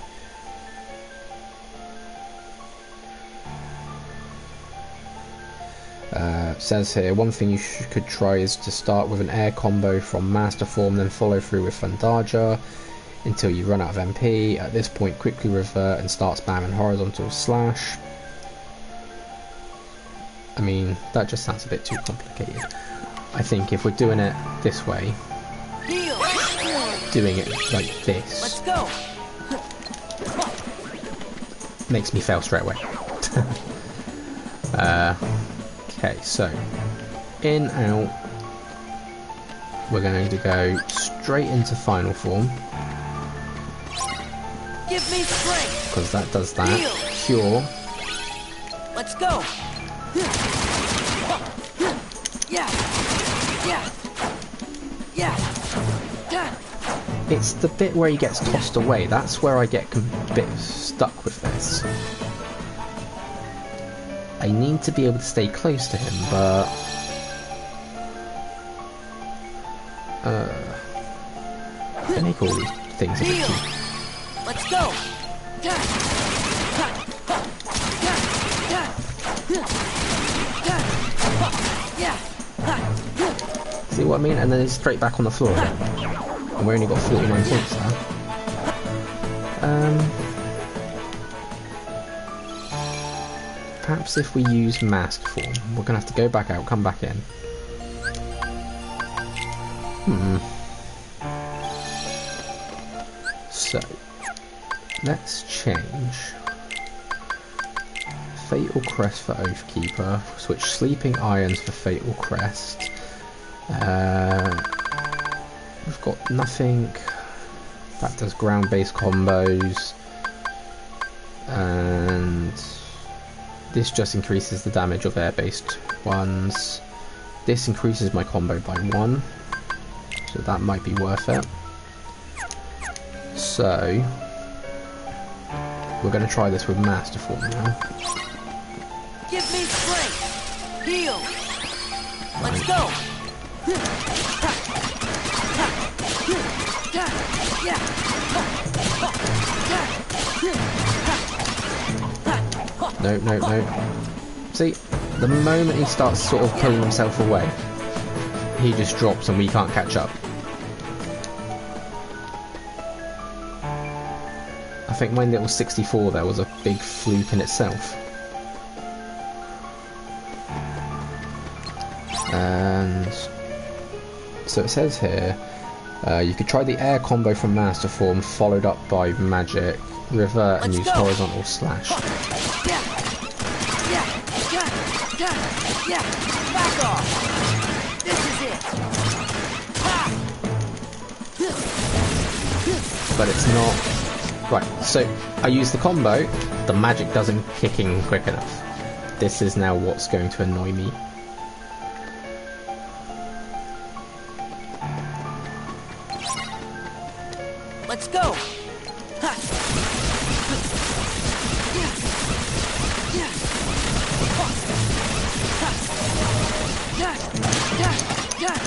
Says here, one thing you could try is to start with an air combo from Master Form, then follow through with Thundaja until you run out of MP. At this point, quickly revert and start spamming horizontal slash. I mean, that just sounds a bit too complicated. I think if we're doing it this way, doing it like this, Let's go. makes me fail straight away. Okay, so in, out, we're going to go straight into final form. Give me strength. Because that does that. Heal. Cure. Let's go. Yeah. Yeah. Yeah. It's the bit where he gets tossed away. That's where I get a bit stuck with this. I need to be able to stay close to him, but I make all these things a bit too. Let's go. See what I mean? And then it's straight back on the floor again. And we only got 49 points there. Perhaps if we use mask form, we're gonna have to go back out, come back in. So let's change Fatal Crest for Oathkeeper, switch Sleeping Irons for Fatal Crest. We've got nothing that does ground-based combos, and this just increases the damage of air-based ones. This increases my combo by 1, so that might be worth it. So we're going to try this with Master Form now. Give me strength. Heal. Let's go. No, no, no. See, the moment he starts sort of pulling himself away, he just drops and we can't catch up. I think my little 64 there was a big fluke in itself. And so it says here, you could try the air combo from Master Form followed up by magic, revert and use horizontal slash. Yeah, back off. This is it. But it's not. Right, so I use the combo, the magic doesn't kick in quick enough. This is now what's going to annoy me. Let's go.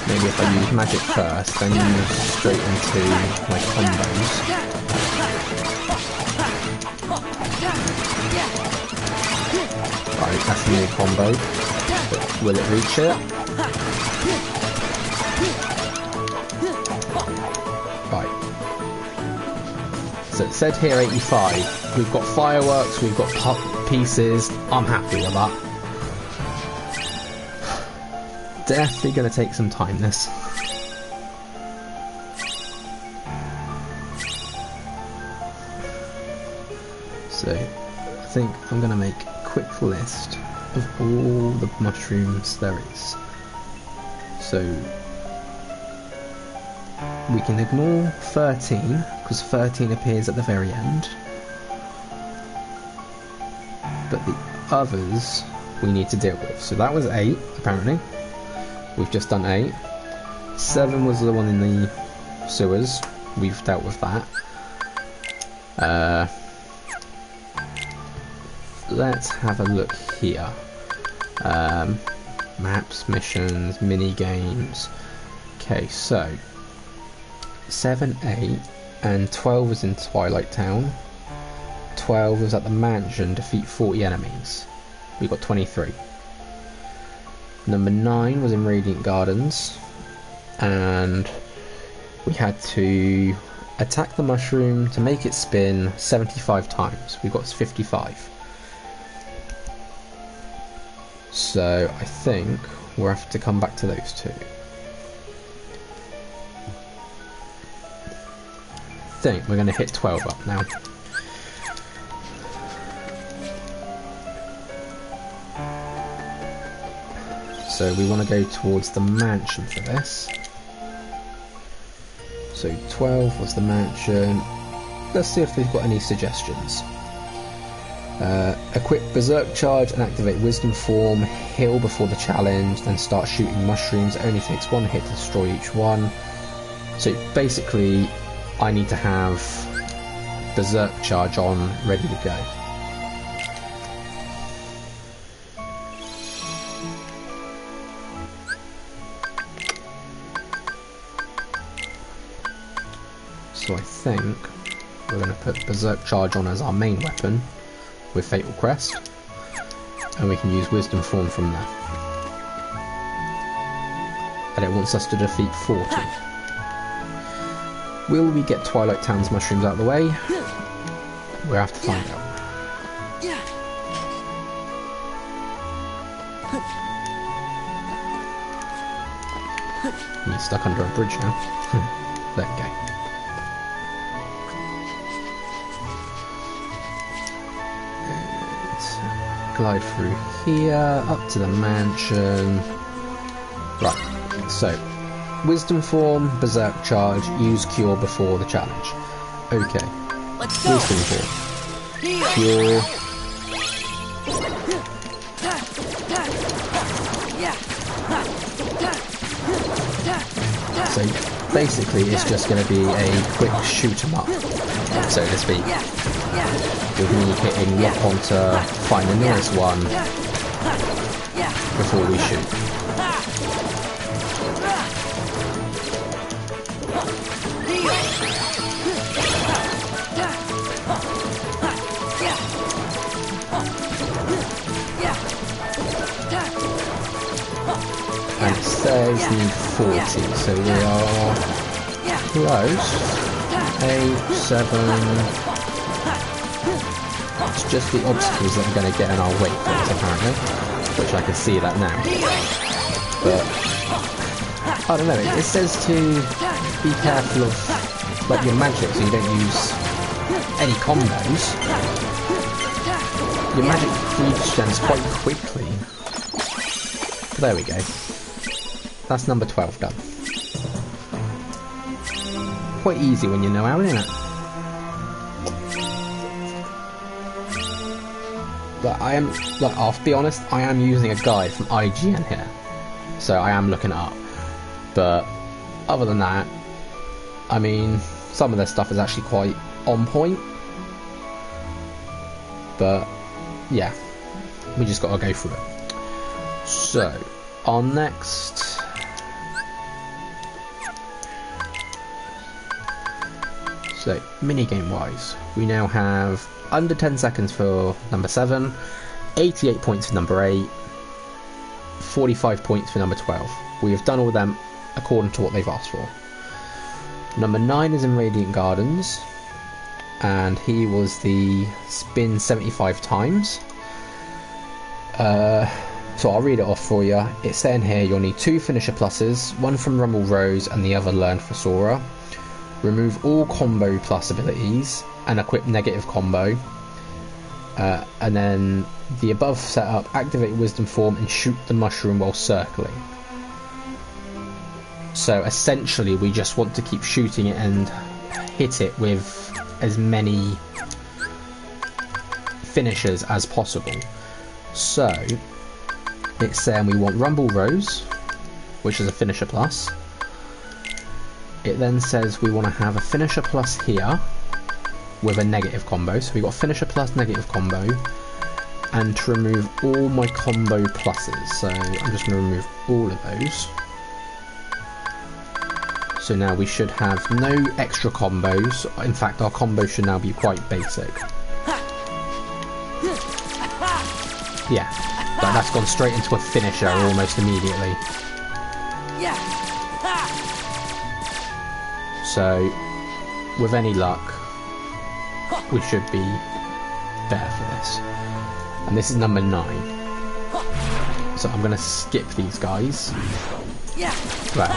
Maybe if I use magic first, then move straight into my combos. Right, that's a new combo. But will it reach it? Right. So it said here 85. We've got fireworks, we've got pieces. I'm happy with that. Definitely going to take some time, this. So, think I'm going to make a quick list of all the mushrooms there is. So we can ignore 13 because 13 appears at the very end, but the others we need to deal with. So that was 8 apparently, we've just done 8. 7 was the one in the sewers, we've dealt with that. Let's have a look here. Maps, missions, mini games. Okay, so 7, 8 and 12 was in Twilight Town. 12 was at the mansion, defeat 40 enemies. We got 23. Number 9 was in Radiant Gardens, and we had to attack the mushroom to make it spin 75 times. We got 55. So I think we'll have to come back to those two. I think we're going to hit 12 up now. So we want to go towards the mansion for this. So 12 was the mansion. Let's see if they've got any suggestions. Equip Berserk Charge and activate Wisdom Form, heal before the challenge, then start shooting mushrooms. It only takes 1 hit to destroy each one. So basically I need to have Berserk Charge on, ready to go. So I think we're going to put Berserk Charge on as our main weapon with Fatal Crest, and we can use Wisdom Form from there. And it wants us to defeat 40. Will we get Twilight Town's mushrooms out of the way? We'll have to find out. He's stuck under a bridge now. There we go. Glide through here, up to the mansion. Right, so Wisdom Form, Berserk Charge, use Cure before the challenge. Okay, Let's go. Wisdom Form, Cure. So basically it's just going to be a quick shoot 'em up, so to speak. With me hitting lock on to find the nearest one before we shoot. And it says need 40, so we are close. 8, 7... It's just the obstacles that are going to get in our way for us, apparently, which I can see that now. But I don't know. It says to be careful of like your magic, so you don't use any combos. Your magic regens quite quickly. But there we go. That's number 12 done. Quite easy when you know how, isn't it? But I am, like, I'll be honest, I am using a guide from IGN here, so I am looking it up. But other than that, I mean, some of their stuff is actually quite on point. But yeah, we just got to go through it. So our next minigame wise, we now have under 10 seconds for number 7, 88 points for number 8, 45 points for number 12. We have done all of them according to what they've asked for. Number 9 is in Radiant Gardens, and he was the spin 75 times. So I'll read it off for you. It's saying here you'll need 2 finisher pluses, one from Rumble Rose and the other learned for Sora. Remove all combo plus abilities and equip negative combo. And then the above setup, activate wisdom form and shoot the mushroom while circling. So essentially we just want to keep shooting it and hit it with as many finishers as possible. So it's saying we want Rumble Rose, which is a finisher plus. It then says we want to have a finisher plus here with a negative combo. So we've got finisher plus negative combo, and to remove all my combo pluses. So I'm just going to remove all of those. So now we should have no extra combos. In fact, our combo should now be quite basic. Yeah, that's gone straight into a finisher almost immediately. So, with any luck, we should be there for this. And this is number 9. So I'm going to skip these guys. Well,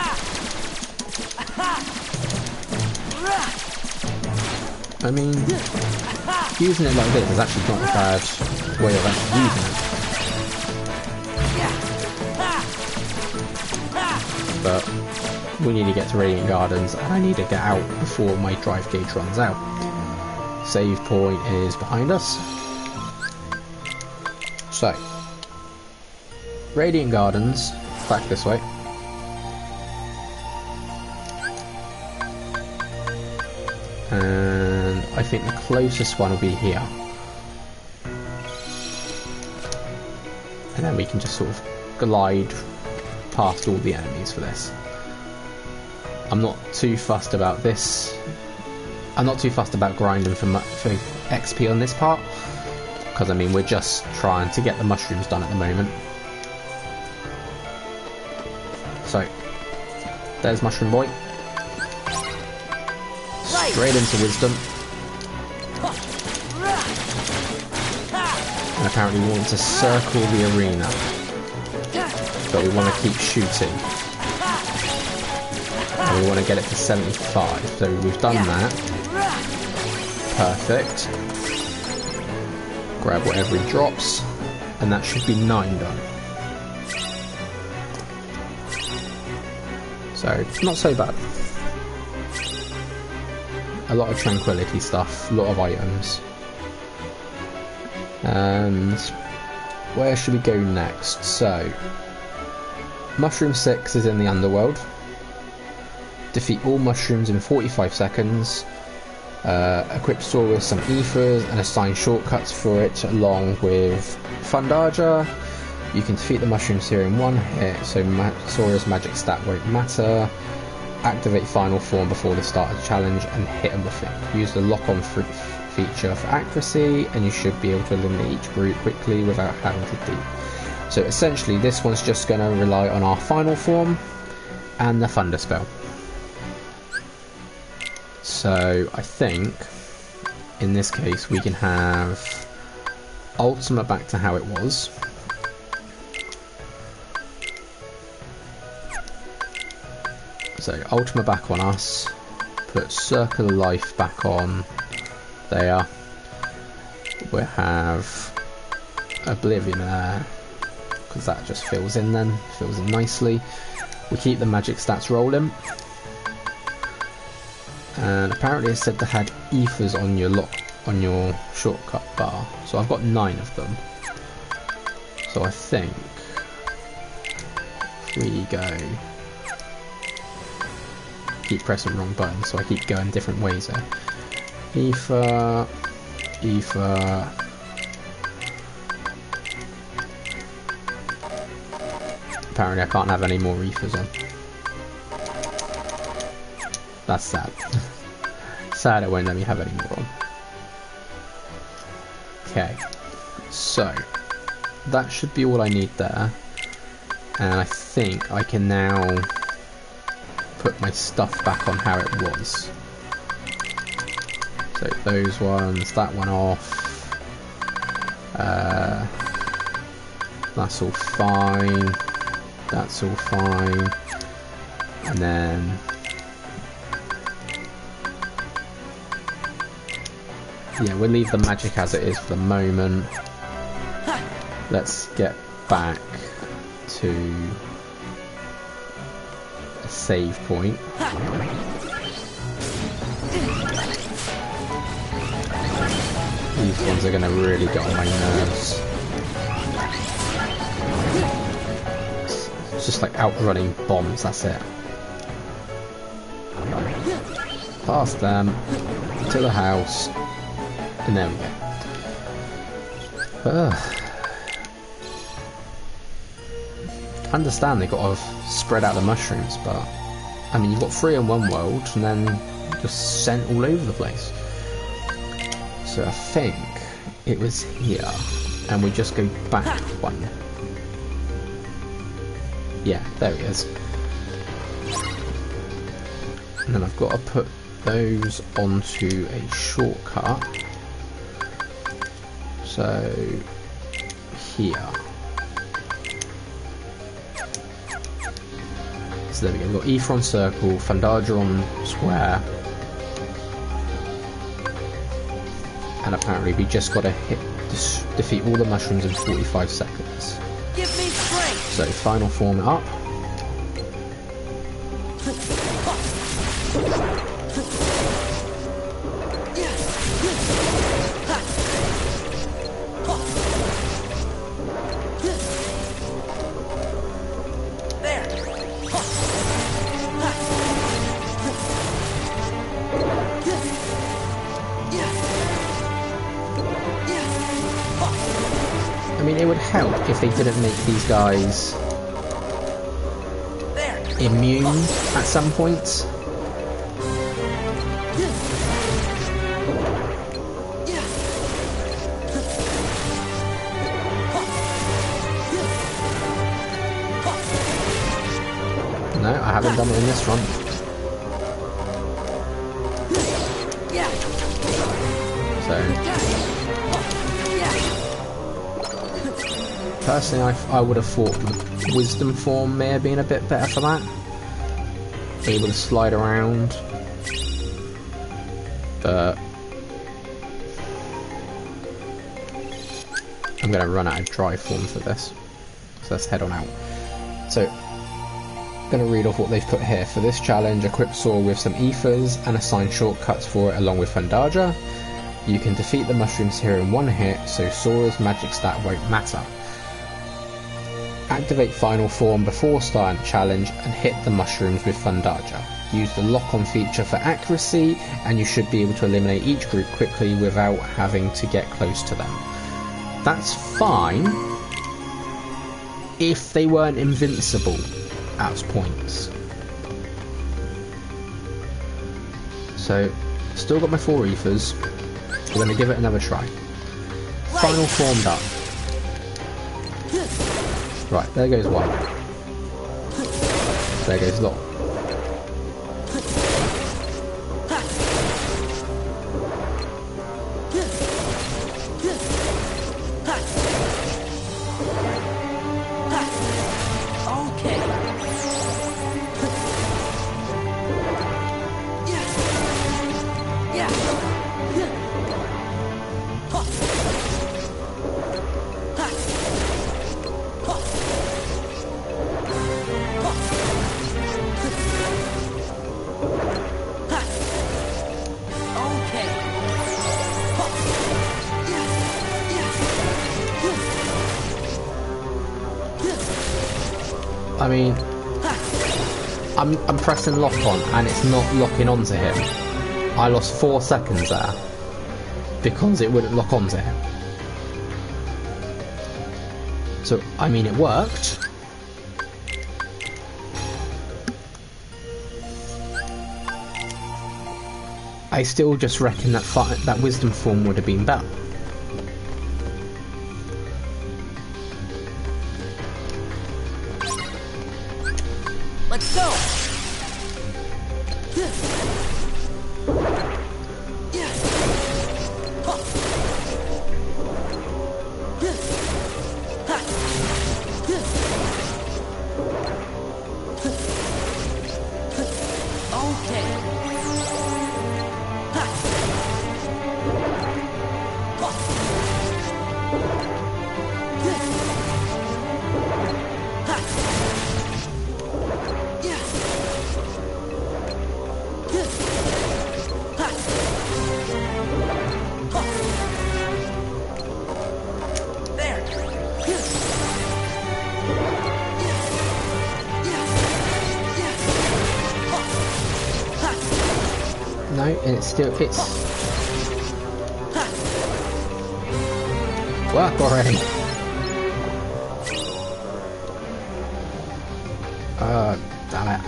I mean, using it like this is actually not a bad way of actually using it. But we need to get to Radiant Gardens, and I need to get out before my drive gauge runs out. Save point is behind us. So, Radiant Gardens, back this way. And I think the closest one will be here. And then we can just sort of glide past all the enemies for this. I'm not too fussed about this. I'm not too fussed about grinding for XP on this part, because I mean we're just trying to get the mushrooms done at the moment. So, there's Mushroom Boy. Straight into Wisdom. And apparently we want to circle the arena, but we want to keep shooting. And we want to get it to 75, so we've done that. Perfect. Grab whatever he drops, and that should be 9 done. So, not so bad. A lot of tranquility stuff, a lot of items. And where should we go next? So, Mushroom 6 is in the underworld. Defeat all mushrooms in 45 seconds. Equip Saw with some ethers and assign shortcuts for it along with Fundarja. You can defeat the mushrooms here in one hit, so Sora's magic stat won't matter. Activate final form before the start of the challenge and hit them with it. Use the lock-on feature for accuracy, and you should be able to eliminate each brute quickly without having to do. So essentially this one's just going to rely on our final form and the Thunder spell. So I think in this case we can have Ultima back to how it was. So Ultima back on us, put Circle of Life back on there. We'll have Oblivion there, because that just fills in then, fills in nicely. We keep the magic stats rolling. And apparently it said they had ethers on your shortcut bar, so I've got 9 of them. So I think if we go, keep pressing wrong buttons, so I keep going different ways there. Ether, ether. Apparently I can't have any more ethers on. That's sad. Sad it won't let me have any more on. Okay, so that should be all I need there, and I think I can now put my stuff back on how it was. So those ones, that one off. That's all fine. That's all fine. And then yeah, we'll leave the magic as it is for the moment. Let's get back to a save point. These ones are going to really get on my nerves. It's just like outrunning bombs, that's it. Past them, to the house, and there we go. I understand they've got to spread out the mushrooms, but I mean, you've got 3 in one world and then just sent all over the place. So I think it was here, and we just go back one. Yeah, there he is. And then I've got to put those onto a shortcut. So here. So there we go. We've got Aether on circle, Fandaja on square. And apparently we just got to defeat all the mushrooms in 45 seconds. Give me strength. So final form it up. I mean, it would help if they didn't make these guys immune at some points. No, I haven't done it in this run. Personally, I would have thought the Wisdom form may have been a bit better for that. Able to slide around. But I'm going to run out of dry form for this. So let's head on out. So, I'm going to read off what they've put here. For this challenge, equip Sora with some ethers and assign shortcuts for it along with Fandaja. You can defeat the mushrooms here in one hit, so Sora's magic stat won't matter. Activate final form before starting the challenge and hit the mushrooms with Fandaja. Use the lock-on feature for accuracy and you should be able to eliminate each group quickly without having to get close to them. That's fine if they weren't invincible at points. So, still got my 4 ethers. We're going to give it another try. Final formed up. Right, there goes one. There goes lot. I mean, I'm pressing lock on and it's not locking onto him. I lost 4 seconds there because it wouldn't lock onto him. So, I mean, it worked. I still just reckon that Wisdom form would have been better. Let's go! No, and it still hits. Work already. Damn it.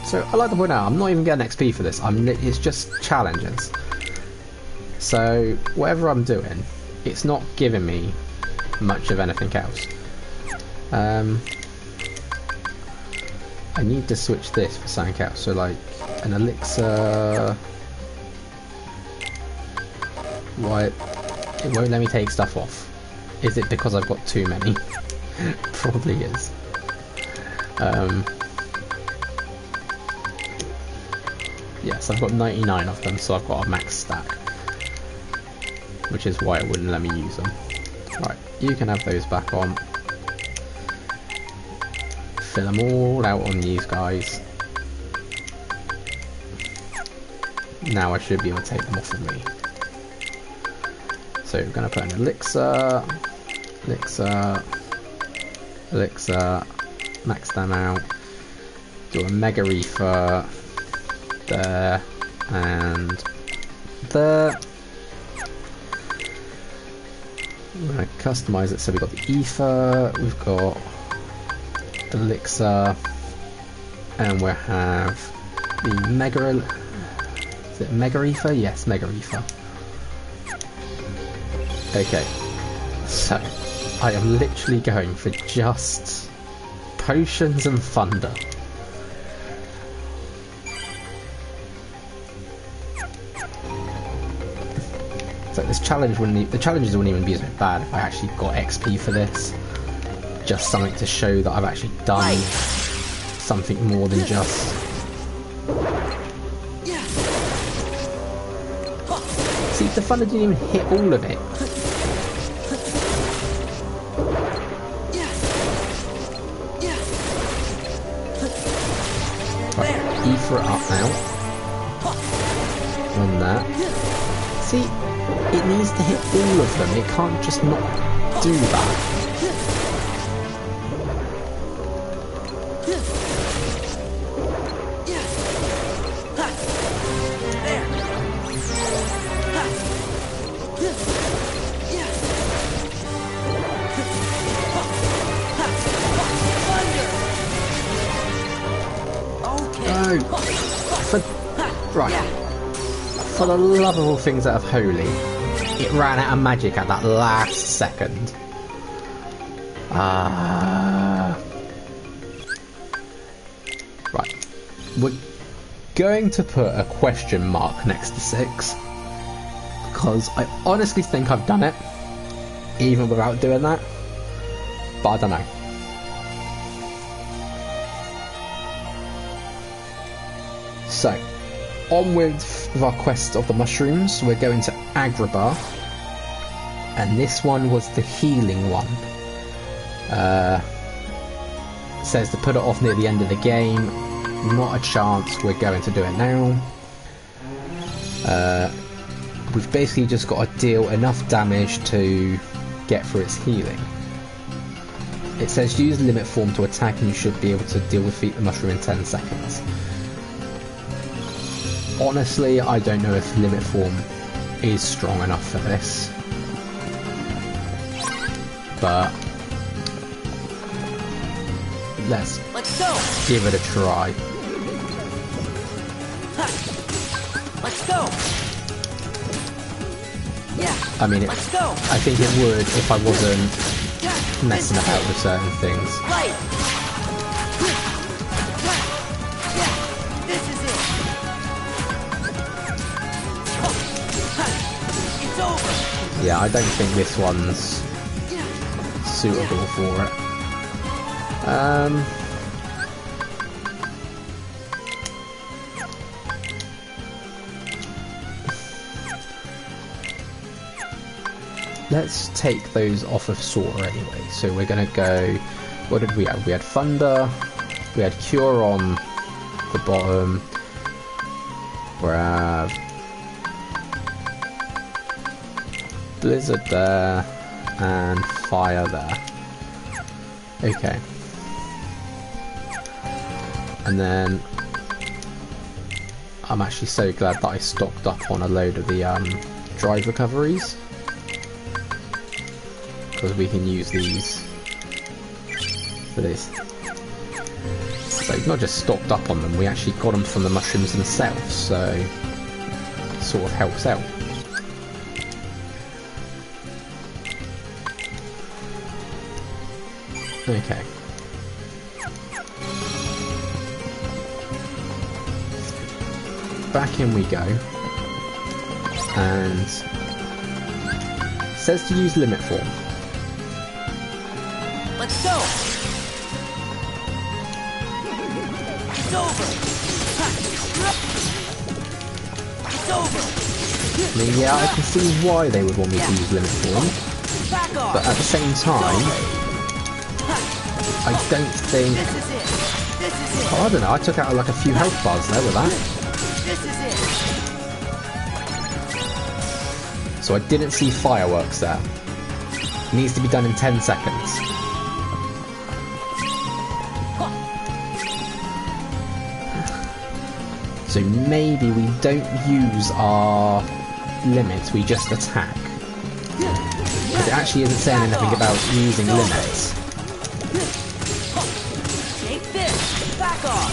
So I like to point out, I'm not even getting XP for this. It's just challenges. So whatever I'm doing, it's not giving me much of anything else. I need to switch this for something else. So like an elixir. Why it won't let me take stuff off? Is it because I've got too many? Probably is. Yes, I've got 99 of them, so I've got a max stack, which is why it wouldn't let me use them. Right, you can have those back on. Fill them all out on these guys. Now I should be able to take them off of me. So we're going to put an elixir, max them out, do a mega reefer there and there. We're going to customize it so we've got the ether, we've got elixir, and we'll have the mega. Is it mega ether? Yes, mega ether. Okay, so I am literally going for just potions and thunder. So this challenge wouldn't. The challenges wouldn't even be as bad if I actually got XP for this. Just something to show that I've actually done something more than just. See, the thunder didn't even hit all of it. Right, ether it up now. On that. See, it needs to hit all of them. It can't just not do that. For the love of all things that are holy, it ran out of magic at that last second. Right. We're going to put a question mark next to 6. Because I honestly think I've done it. Even without doing that. But I don't know. So, on with our quest of the mushrooms. We're going to Agrabah, and this one was the healing one. Says to put it off near the end of the game. Not a chance, we're going to do it now. We've basically just got to deal enough damage to get through its healing. It says use limit form to attack and you should be able to defeat the mushroom in 10 seconds. Honestly, I don't know if limit form is strong enough for this, but let's go. Give it a try. Let's go. Yeah. I mean, Let's go. I think it would if I wasn't messing about with certain things. Right. Yeah. This is it. It's over. Yeah, I don't think this one's suitable for it. let's take those off of Sorter anyway. So we're gonna go. What did we have? We had Thunder. We had Cure on the bottom. We have Blizzard there and Fire there. Okay. And then I'm actually so glad that I stocked up on a load of the drive recoveries, because we can use these for this. So not just stocked up on them, we actually got them from the mushrooms themselves, so it sort of helps out. Okay. Back in we go, and it says to use limit form. Let's go. It's over. It's over. I mean, yeah, I can see why they would want me to use limit form, Back off. but at the same time, I don't think. This is it. This is it. Oh, I don't know. I took out like a few health bars there with that. This is it. So I didn't see fireworks there. It needs to be done in 10 seconds. So maybe we don't use our limits, we just attack. Because it actually isn't saying anything about using limits. Take this. Back off.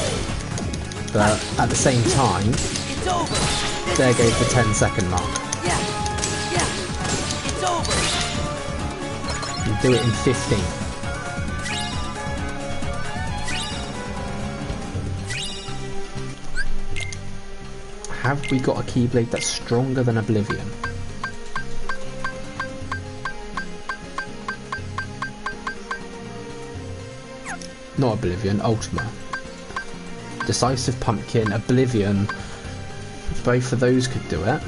But at the same time, It's over. there goes the 10-second mark. Yeah. Yeah. It's over. You do it in 15. Have we got a Keyblade that's stronger than Oblivion? Not Oblivion, Ultima. Decisive Pumpkin, Oblivion. Both of those could do it.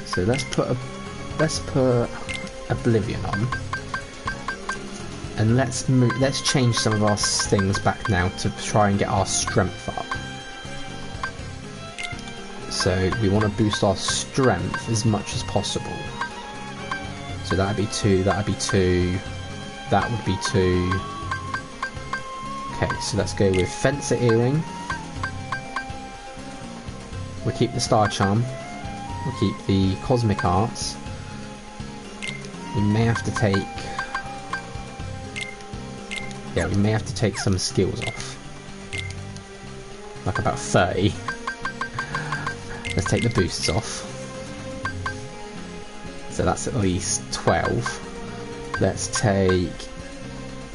So let's put Oblivion on. And let's change some of our things back now to try and get our strength up. So we want to boost our strength as much as possible. So that'd be 2, that'd be 2, that would be 2. Okay, so let's go with Fencer Earring. We'll keep the Star Charm. We'll keep the Cosmic Arts. We may have to take... Yeah, we may have to take some skills off. Like about 30. Let's take the boosts off. So that's at least 12. Let's take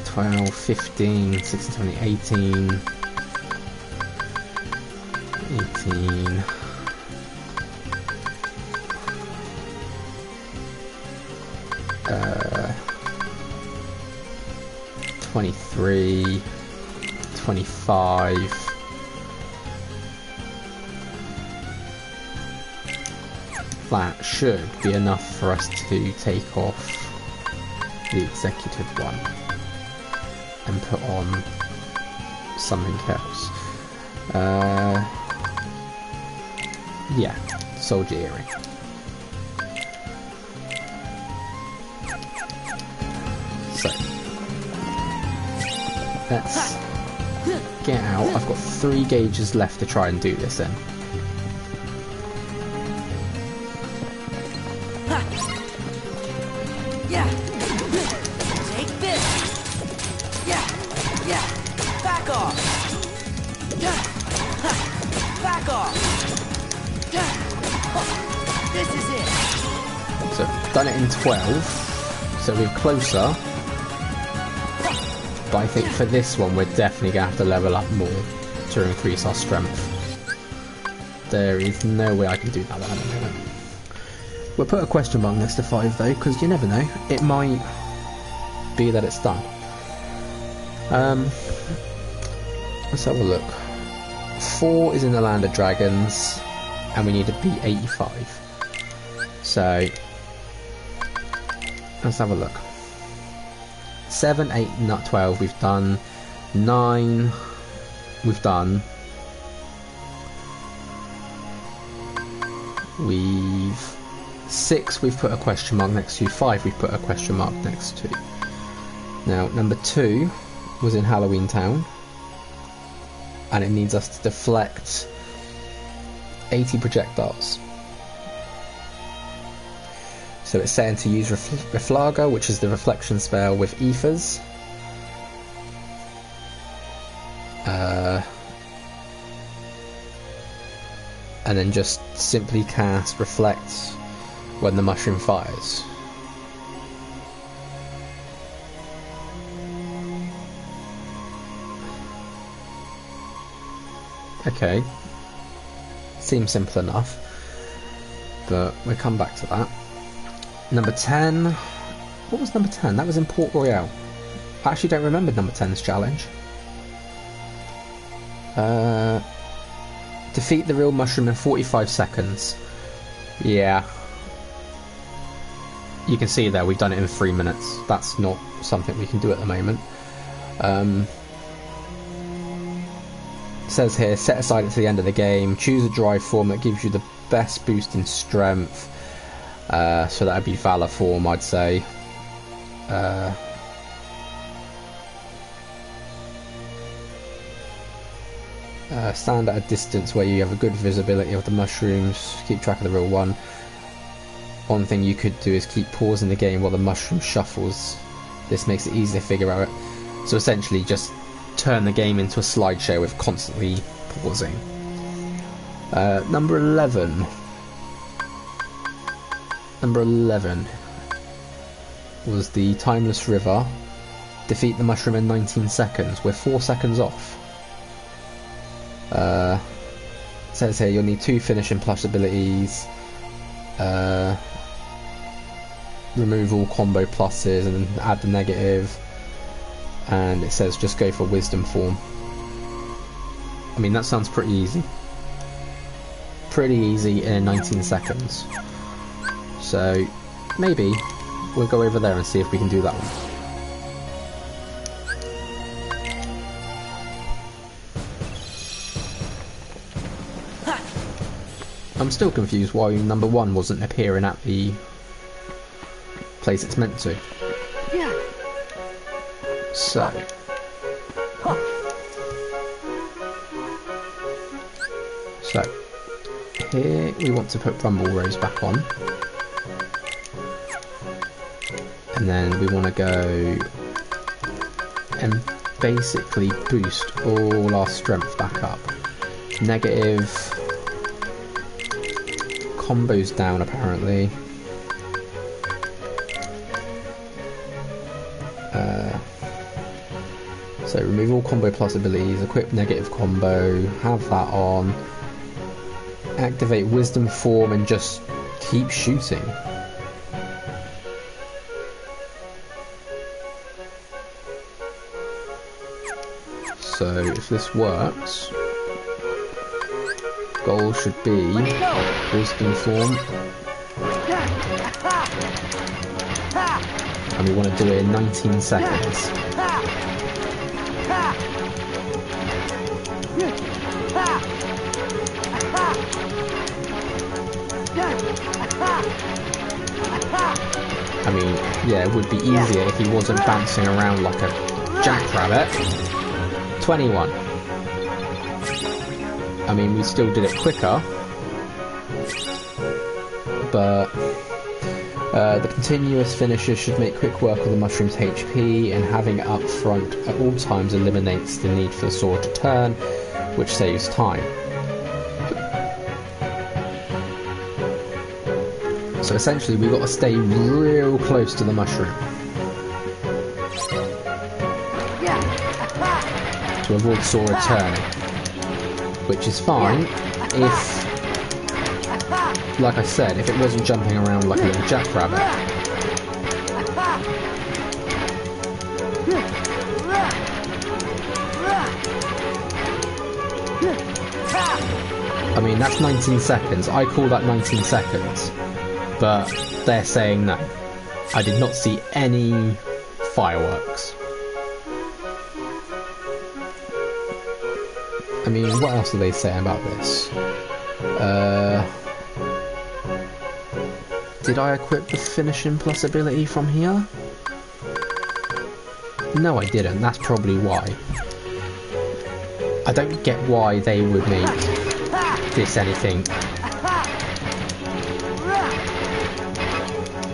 12, 15, 16, 20, 18. 18. 23, 25, that should be enough for us to take off the executive one and put on something else. Yeah, Soldier Earring. So let's get out. I've got 3 gauges left to try and do this in. Yeah. Take this. Yeah. Yeah. Back off. Back off. This is it. So I've done it in 12, so we're closer. But I think for this one we're definitely going to have to level up more to increase our strength. There is no way I can do that one at the moment. We'll put a question mark next to 5 though, because you never know. It might be that it's done. Let's have a look. 4 is in the Land of Dragons, and we need to beat 85. So, let's have a look. 7, 8, not 12 we've done. 9 we've done. We've 6 we've put a question mark next to. 5 we've put a question mark next to. Now, number 2 was in Halloween Town, and it needs us to deflect 80 projectiles. So it's saying to use Reflaga, which is the reflection spell with ethers. And then just simply cast Reflect when the mushroom fires. Okay. Seems simple enough, but we'll come back to that. Number 10. What was number 10? That was in Port Royale. I actually don't remember number 10's challenge. Defeat the real mushroom in 45 seconds. Yeah. You can see there, we've done it in 3 minutes. That's not something we can do at the moment. It says here, set aside to the end of the game. Choose a drive form that gives you the best boost in strength. So that would be Valor form, I'd say. Stand at a distance where you have a good visibility of the mushrooms. Keep track of the real one. One thing you could do is keep pausing the game while the mushroom shuffles. This makes it easy to figure out. So essentially just turn the game into a slideshow with constantly pausing. Number 11. Number 11 was the Timeless River. Defeat the mushroom in 19 seconds. We're 4 seconds off. It says here you'll need 2 finishing plus abilities. Remove all combo pluses and add the negative. And it says just go for wisdom form. I mean, that sounds pretty easy. Pretty easy in 19 seconds. So maybe we'll go over there and see if we can do that one. I'm still confused why number 1 wasn't appearing at the place it's meant to. So here we want to put Rumble Rose back on, and then we want to go and basically boost all our strength back up. Negative combos down apparently. So remove all combo plus abilities, equip negative combo, have that on, activate wisdom form and just keep shooting. So if this works, goal should be wisdom form, and we want to do it in 19 seconds. I mean, yeah, it would be easier if he wasn't bouncing around like a jackrabbit. 21. I mean, we still did it quicker, but the continuous finisher should make quick work of the mushroom's HP, and having it up front at all times eliminates the need for the sword to turn, which saves time. So essentially we've got to stay real close to the mushroom to avoid Sora turning, which is fine if, like I said, if it wasn't jumping around like a little jackrabbit. I mean, that's 19 seconds. I call that 19 seconds. But they're saying no. I did not see any fireworks. I mean, what else are they saying about this? Did I equip the finishing plus ability from here? No, I didn't. That's probably why. I don't get why they would make this anything.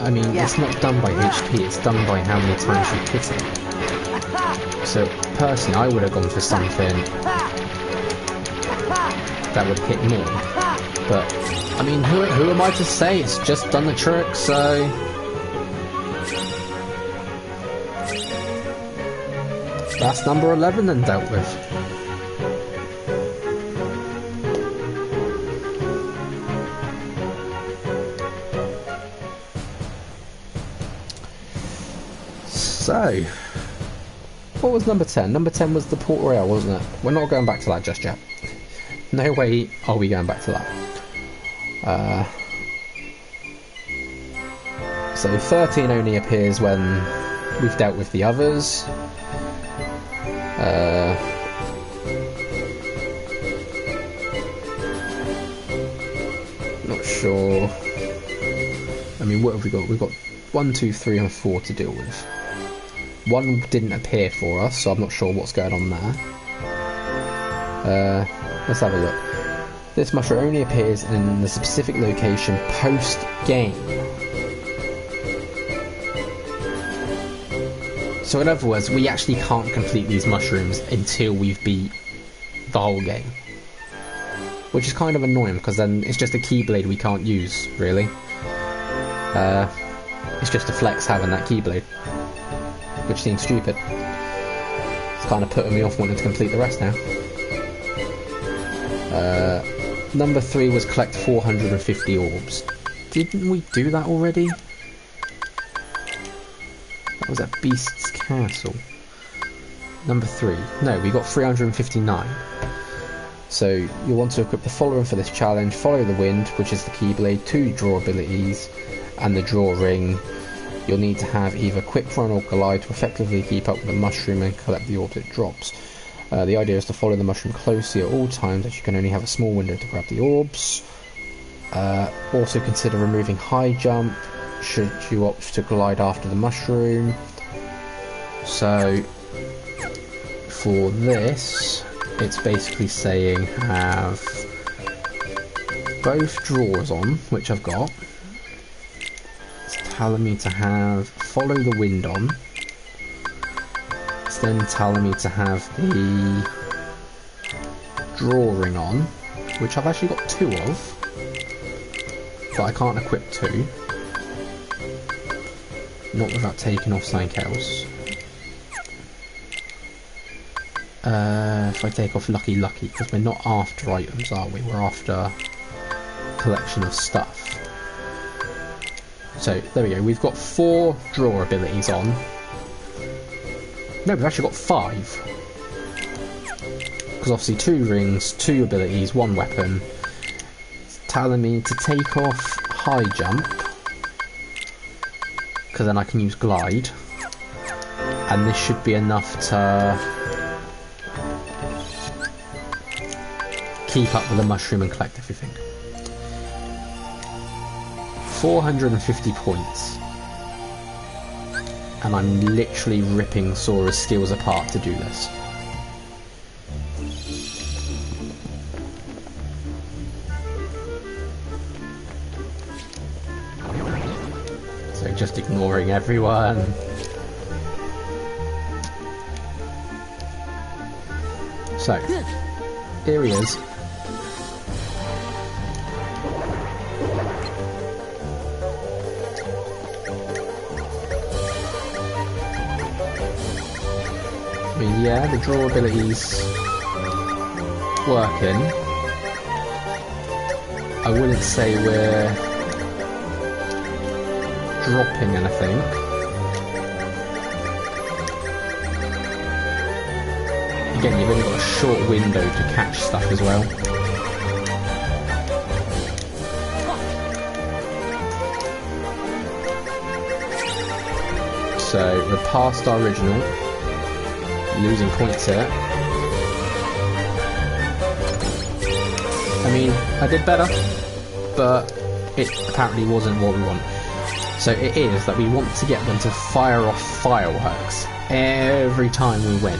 I mean, it's not done by HP, it's done by how many times you hit it. So, personally, I would have gone for something that would hit more. But, I mean, who am I to say? It's just done the trick, so... That's number 11 then dealt with. So, what was number 10? Number 10 was the Port Royale, wasn't it? We're not going back to that just yet. No way are we going back to that. So 13 only appears when we've dealt with the others. Not sure. I mean, what have we got? We've got 1, 2, 3 and 4 to deal with. One didn't appear for us, so I'm not sure what's going on there. Let's have a look. This mushroom only appears in the specific location post-game. So in other words, we actually can't complete these mushrooms until we've beat the whole game. Which is kind of annoying, because then it's just a Keyblade we can't use, really. It's just a flex having that Keyblade. Which seems stupid. It's kind of putting me off wanting to complete the rest now. Number 3 was collect 450 orbs. Didn't we do that already? That was at Beast's Castle. Number 3. No, we got 359. So, you'll want to equip the following for this challenge. Follow the wind, which is the Keyblade, 2 draw abilities, and the draw ring. You'll need to have either Quick Run or Glide to effectively keep up with the mushroom and collect the orbs it drops. The idea is to follow the mushroom closely at all times, as you can only have a small window to grab the orbs. Also consider removing high jump, should you opt to glide after the mushroom. So, for this, it's basically saying have both drawers on, which I've got. It's telling me to have follow the wind on. It's then telling me to have the drawing on, which I've actually got 2 of, but I can't equip 2. Not without taking off something else. If I take off Lucky, because we're not after items, are we? We're after a collection of stuff. So, there we go. We've got 4 draw abilities on. No, we've actually got 5. Because obviously 2 rings, 2 abilities, 1 weapon. It's telling me to take off high jump, because then I can use glide. And this should be enough to keep up with the mushroom and collect everything. 450 points. And I'm literally ripping Sora's skills apart to do this. So just ignoring everyone. So, here he is. I mean, yeah, the draw ability's working. I wouldn't say we're dropping anything. Again, you've only got a short window to catch stuff as well. So we're past our original. Losing points here. I mean, I did better, but it apparently wasn't what we want. So it is that we want to get them to fire off fireworks every time we win.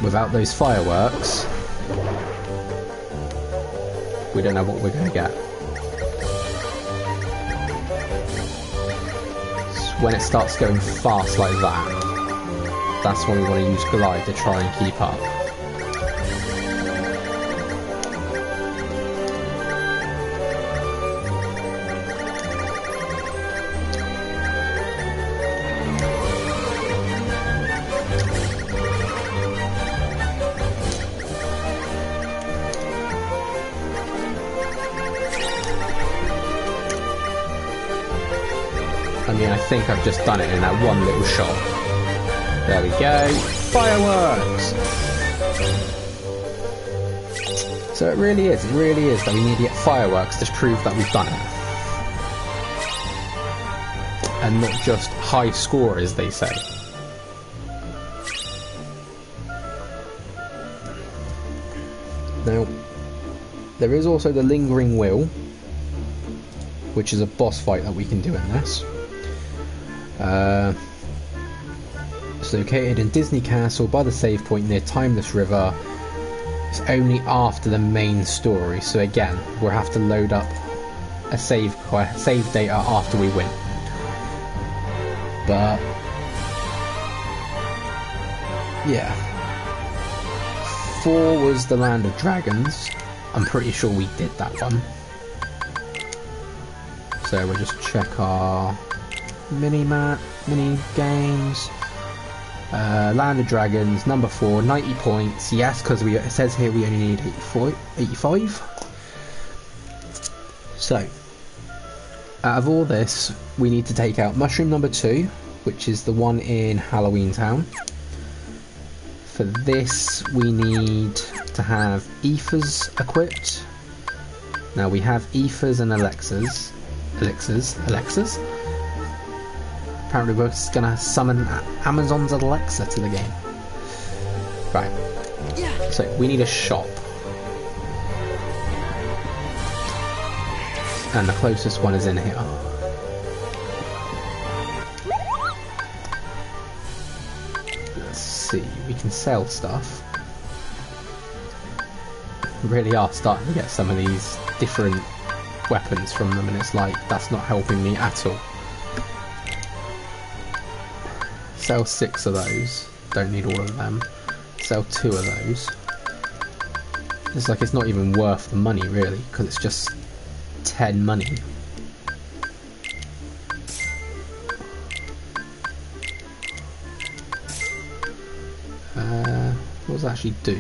Without those fireworks, we don't know what we're going to get. So when it starts going fast like that, that's when we want to use Glide to try and keep up. I mean, I think I've just done it in that one little shot. There we go. Fireworks! So it really is that we need to get fireworks to prove that we've done it. And not just high score, as they say. Now, there is also the Lingering Will, which is a boss fight that we can do in this. It's located in Disney Castle by the save point near Timeless River. It's only after the main story, so again, we'll have to load up a save data after we win. But yeah, 4 was the Land of Dragons. I'm pretty sure we did that one. So we'll just check our mini games. Land of Dragons, number 4, 90 points. Yes, because it says here we only need 85. So, out of all this, we need to take out Mushroom number 2, which is the one in Halloween Town. For this, we need to have Ethers equipped. Now we have Ethers and Elixirs. Apparently we're just gonna summon Amazon's Alexa to the game. Right. So we need a shop. And the closest one is in here. Let's see, we can sell stuff. We really are starting to get some of these different weapons from them, and it's like, that's not helping me at all. Sell 6 of those. Don't need all of them. Sell 2 of those. It's like it's not even worth the money really, because it's just 10 money. What does it actually do?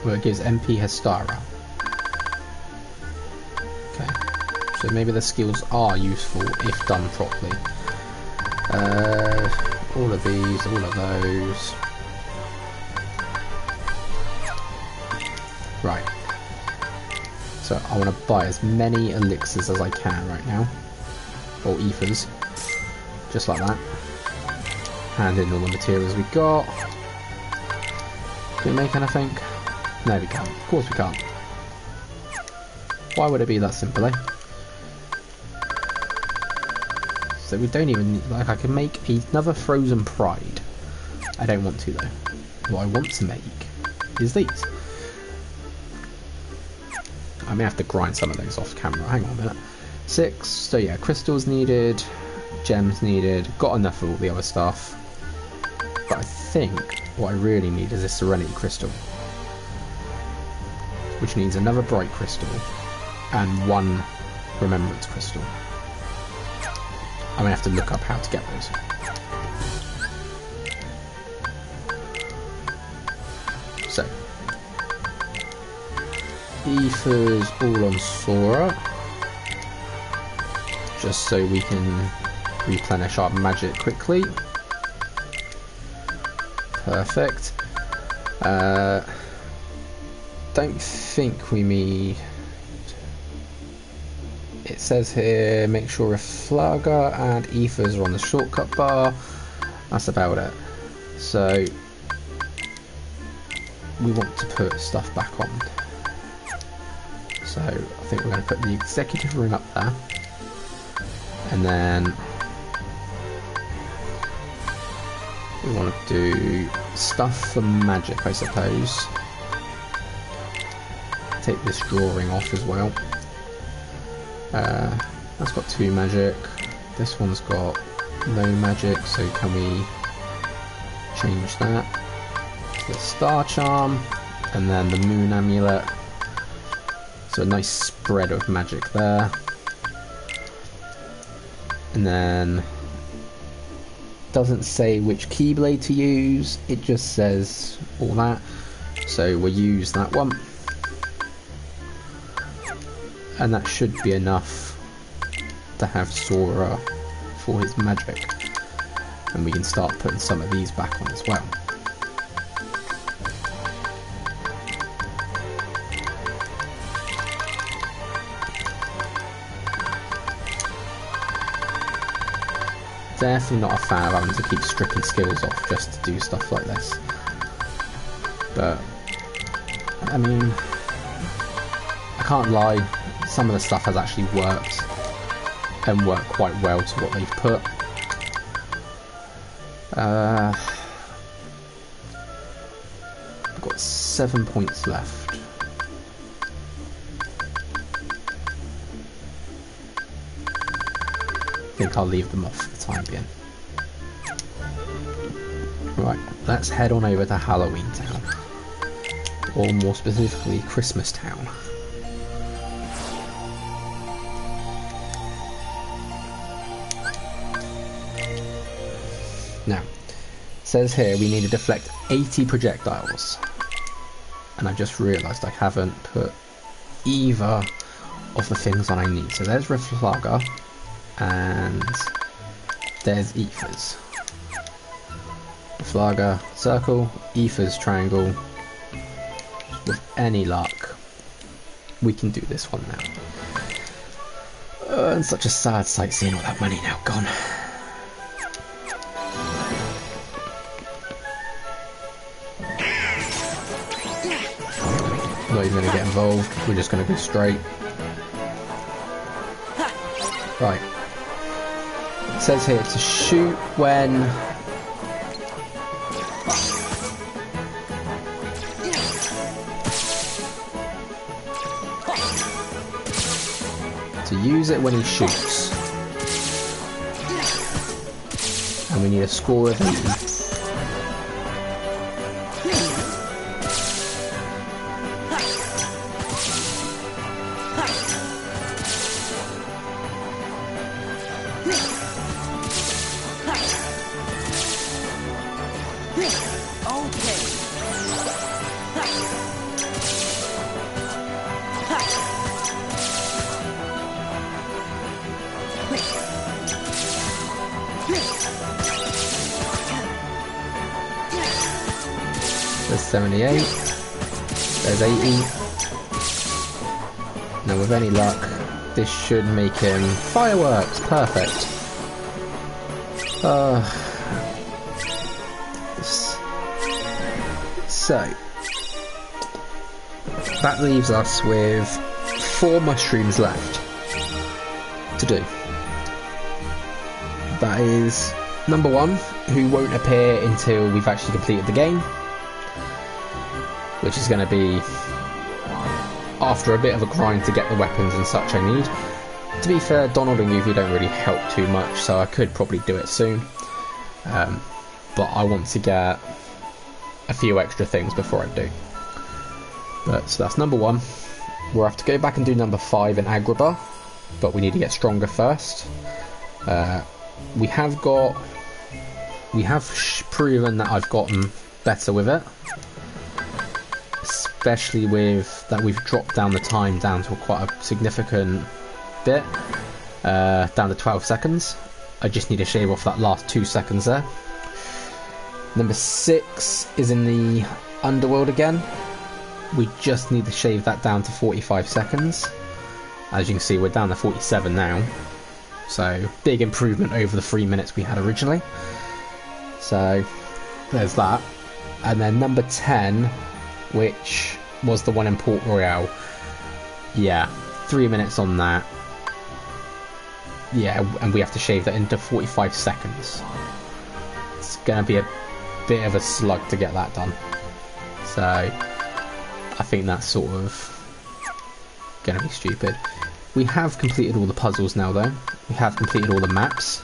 Well, it gives MP Hestara. Okay. So maybe the skills are useful if done properly. All of these, all of those. Right. So I want to buy as many elixirs as I can right now. Or ethers. Just like that. Hand in all the materials we got. Do we make anything? No, we can't. Of course we can't. Why would it be that simple, eh? So we don't even, like, I can make another Frozen Pride. I don't want to though. What I want to make is these. I may have to grind some of those off camera. Hang on a minute. 6. So yeah, crystals needed, gems needed. Got enough of all the other stuff. But I think what I really need is a Serenity Crystal, which needs another Bright Crystal and 1 Remembrance Crystal. I'm going to have to look up how to get those. So, Ethers all on Sora, just so we can replenish our magic quickly. Perfect. Don't think we need it it says here, make sure Reflaga and ethers are on the shortcut bar. That's about it. So we want to put stuff back on. So I think we're going to put the executive room up there, and then we want to do stuff for magic, I suppose. Take this drawing off as well. That's got 2 magic. This one's got no magic, so can we change that? The star charm, and then the moon amulet. So a nice spread of magic there. And then doesn't say which keyblade to use, it just says all that. So we'll use that one. And that should be enough to have Sora for his magic. And we can start putting some of these back on as well. Definitely not a fan of having to keep stripping skills off just to do stuff like this. But, I mean, I can't lie, some of the stuff has actually worked, and worked quite well to what they've put. I've got 7 points left. I think I'll leave them off for the time being. Right, let's head on over to Halloween Town. Or more specifically, Christmas Town. Now, it says here we need to deflect 80 projectiles. And I've just realised I haven't put either of the things that I need. So there's Reflaga, and there's ethers. Reflaga, circle, ethers, triangle. With any luck, we can do this one now. And such a sad sight seeing all that money now gone. Not even going to get involved, we're just going to go straight. Right. It says here to shoot when to use it when he shoots. And we need a score of 80. There's 78, there's 80. Now with any luck, this should make him fireworks, perfect. So, that leaves us with 4 mushrooms left to do. That is number 1, who won't appear until we've actually completed the game, which is going to be after a bit of a grind to get the weapons and such I need. To be fair, Donald and Goofy don't really help too much, so I could probably do it soon. But I want to get a few extra things before I do. But so that's number 1. We'll have to go back and do number 5 in Agrabah, but we need to get stronger first. We have proven that I've gotten better with it, especially with that we've dropped down the time down to quite a significant bit, down to 12 seconds. I just need to shave off that last 2 seconds there. Number 6 is in the underworld again. We just need to shave that down to 45 seconds. As you can see, we're down to 47 now. So, big improvement over the 3 minutes we had originally. So, there's that. And then number 10, which was the one in Port Royale. Yeah, 3 minutes on that. Yeah, and we have to shave that into 45 seconds. It's going to be a bit of a slug to get that done. So, I think that's sort of going to be stupid. We have completed all the puzzles now, though. We have completed all the maps.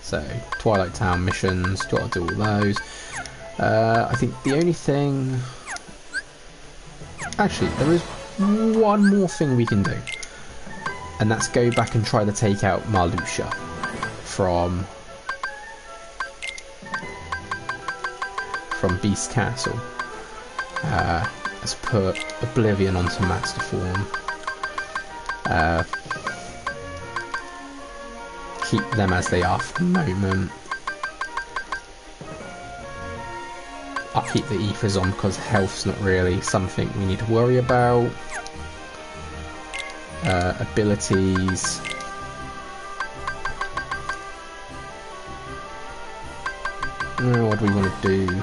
So, Twilight Town missions, got to do all those. I think the only thing... Actually, there is one more thing we can do. And that's go back and try to take out Marluxia from Beast Castle. Let's put Oblivion onto Master Form. Keep them as they are for the moment. I'll keep the ethers on because health's not really something we need to worry about. Abilities. What do we want to do?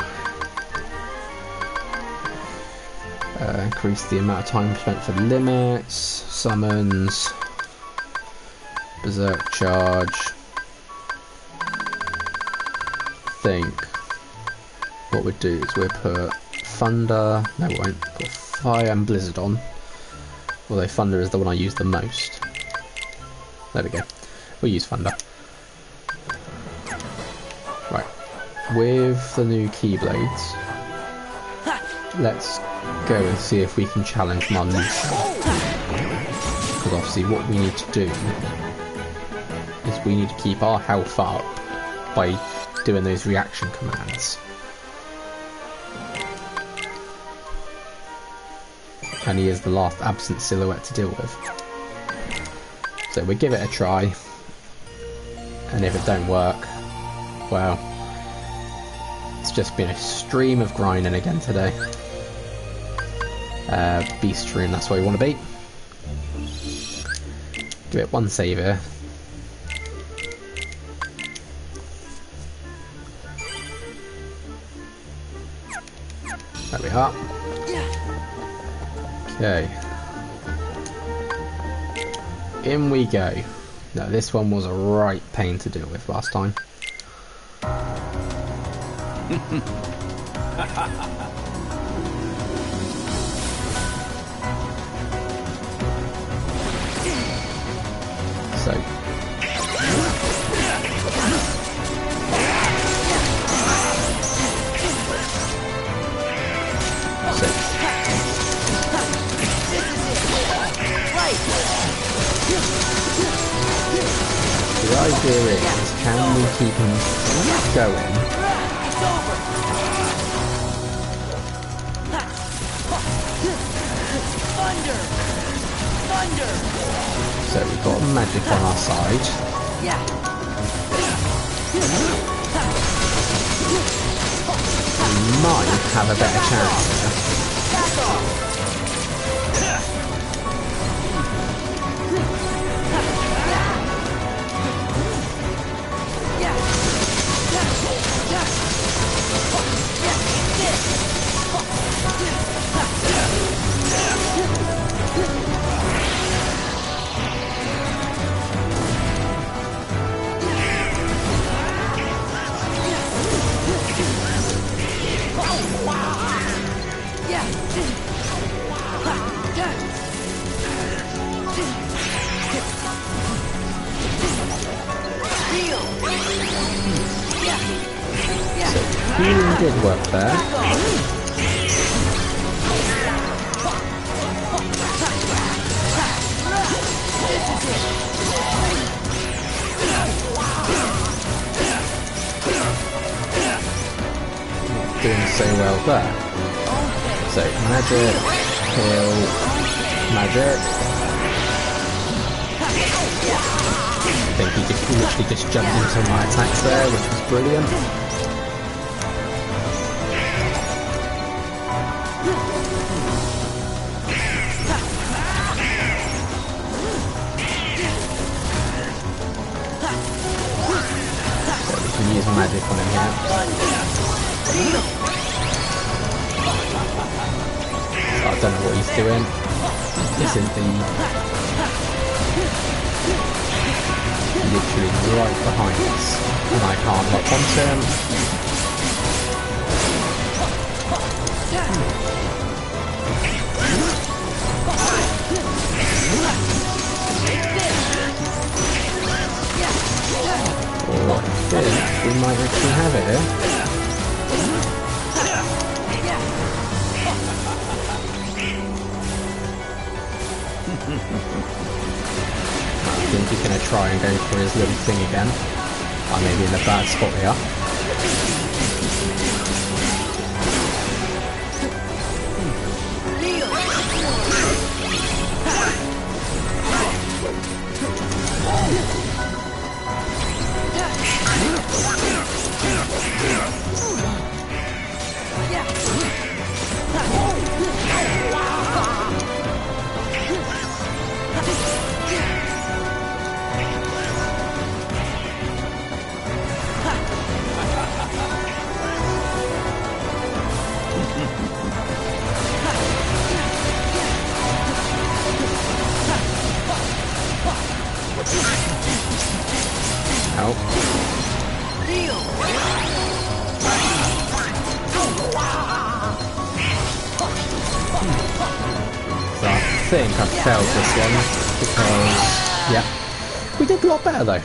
Increase the amount of time spent for limits, summons, berserk charge. Think what we'd do is we'll put thunder. No, we won't. Put fire and blizzard on. Although thunder is the one I use the most. There we go. We'll use thunder. Right. With the new keyblades, let's go and see if we can challenge Marluxia. Because obviously what we need to do is we need to keep our health up by doing those reaction commands. And he is the last absent silhouette to deal with. So we'll give it a try. And if it don't work, well, it's just been a stream of grinding again today. Beast stream, that's where we want to be. Give it one save here. There we are. Okay. In we go. Now this one was a right pain to deal with last time. So the idea is, can we keep him going? So we've got magic on our side. We might have a better chance here. Healing did work there. Not doing so well there. So magic, heal, magic. I think he literally just jumped into my attacks there, which was brilliant. know what he's doing. This is the... literally right behind us. And I can't lock onto him. Oh, I think we might actually have it here. I think he's going to try and go for his little thing again. I may be in a bad spot here. Help. So I think I failed this one because, yeah, we did a lot better though.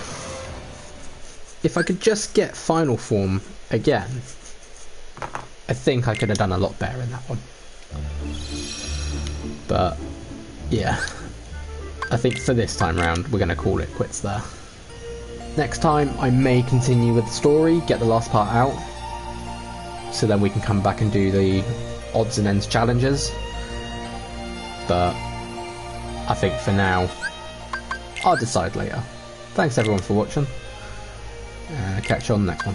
If I could just get final form again, I think I could have done a lot better in that one. But, yeah, I think for this time round we're going to call it quits there. Next time I may continue with the story, get the last part out, so then we can come back and do the odds and ends challenges. But I think for now, I'll decide later. Thanks everyone for watching, catch you on the next one.